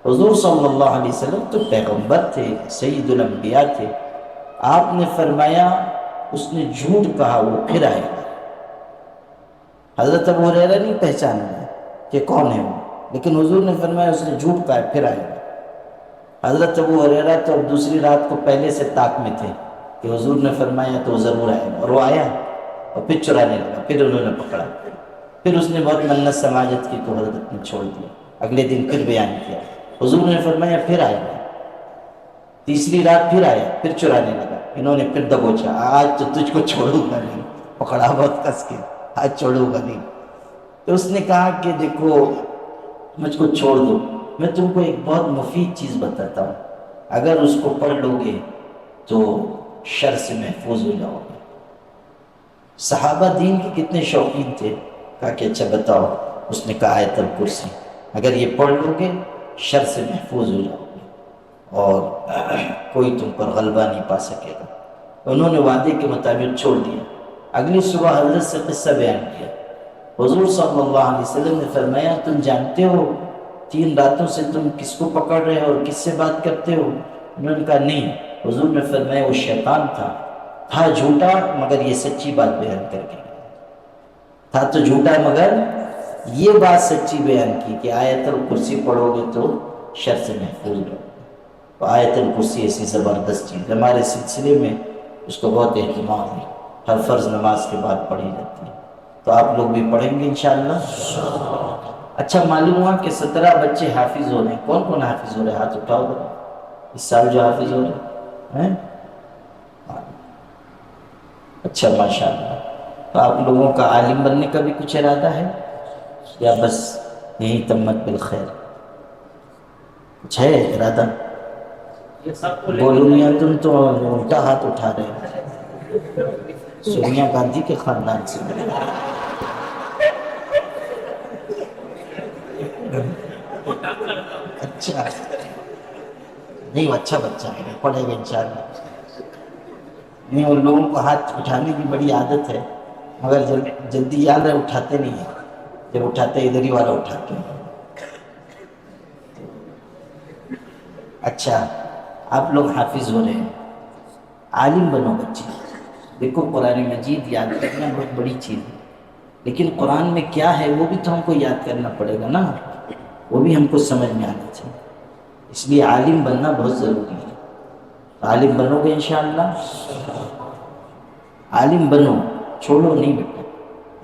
حضور صلی اللہ علیہ وسلم تو پیغمبر تھے، سید الانبیاء تھے، آپ نے فرمایا اس نے جھوٹ کہا وہ پھر آئے گا۔ حضرت ابو ہریرہ نہیں پہچان گئے کہ کون ہے وہ، لیکن حضور نے فرمایا اس نے جھوٹ کہا پھر آئے گا۔ حضرت ابو ہریرہ تو دوسری رات کو پہلے سے طاق میں تھے کہ حضور نے فرمایا تو ضرور آئے گا، اور وہ آیا اور پھر چرانے لگا، پھر انہوں نے پکڑا، پھر اس نے بہت منت سماجت کی تو حضرت نے چھوڑ دیا۔ اگلے دن پھر بیان کیا، حضور نے فرمایا پھر آئے گا، تیسری رات پھر آیا، پھر چرانے لگا، انہوں نے پھر دبوچا، آج تو تجھ کو چھوڑوں گا نہیں، پکڑا بہت کس کے، آج چھوڑوں گا نہیں۔ تو اس نے کہا کہ دیکھو مجھ کو چھوڑ دو، میں تم کو ایک بہت مفید چیز بتاتا ہوں، اگر اس کو پڑھ لو گے تو شر سے محفوظ ہو جاؤ گے۔ صحابہ دین کے کتنے شوقین تھے، کہا کہ اچھا بتاؤ، اس نے کہا آیت الکرسی، اگر یہ پڑھ لو گے شر سے محفوظ ہو جاؤ گے اور کوئی تم پر غلبہ نہیں پا سکے گا۔ انہوں نے وعدے کے مطابق چھوڑ دیا۔ اگلی صبح حضرت سے قصہ بیان کیا، حضور صلی اللہ علیہ وسلم نے فرمایا تم جانتے ہو 3 راتوں سے تم کس کو پکڑ رہے ہو اور کس سے بات کرتے ہو؟ انہوں نے کہا نہیں۔ حضور نے فرمایا وہ شیطان تھا جھوٹا مگر یہ سچی بات بیان کر کے گیا، تھا تو جھوٹا مگر یہ بات سچی بیان کی کہ آیت الکرسی پڑھو گے تو شر سے محفوظ رہو گے۔ تو آیت الکرسی ایسی زبردست چیز ہمارے سلسلے میں اس کو بہت اہتمام ہے، ہر فرض نماز کے بعد پڑھی جاتی ہے، تو آپ لوگ بھی پڑھیں گے انشاءاللہ۔ اچھا معلوم ہوا کہ 17 بچے حافظ ہو رہے ہیں، کون کون حافظ ہو رہے ہیں؟ ہاتھ اٹھاؤ گا اس سال جو حافظ ہو رہے ہیں؟ اچھا ماشاءاللہ۔ تو آپ لوگوں کا عالم بننے کا بھی کچھ ارادہ ہے یا بس یہی تمت بالخیر؟ کچھ ہے ارادہ؟ بولو میاں تم تو الٹا ہاتھ اٹھا رہے ہیں، سونیا گاندھی کے خاندان سے۔ اچھا نہیں، وہ اچھا بچہ ہے، پڑھے گا انشاءاللہ۔ نہیں ان لوگوں کو ہاتھ اٹھانے کی بڑی عادت ہے مگر جلدی یاد ہے اٹھاتے نہیں ہیں، جب اٹھاتے ادھر ہی والا اٹھاتے ہیں۔ اچھا آپ لوگ حافظ ہو رہے ہیں، عالم بنو بچے۔ دیکھو قرآن مجید یاد کرنا بہت بڑی چیز ہے، لیکن قرآن میں کیا ہے وہ بھی تو ہم کو یاد کرنا پڑے گا نا، وہ بھی ہم کو سمجھ میں آنا چاہیے۔ اس لیے عالم بننا بہت ضروری ہے. عالم بنو گے انشاءاللہ؟ عالم بنو، چھوڑو نہیں بیٹا،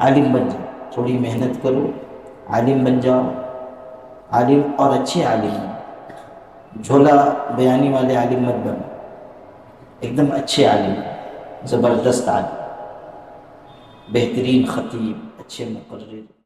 عالم بن جاؤ. تھوڑی محنت کرو، عالم بن جاؤ. عالم اور اچھے عالم بنو، جھولا بیانی والے عالم مت بنو. ایک دم اچھے عالم، زبردست عالم، بہترین خطیب، اچھے مقرر.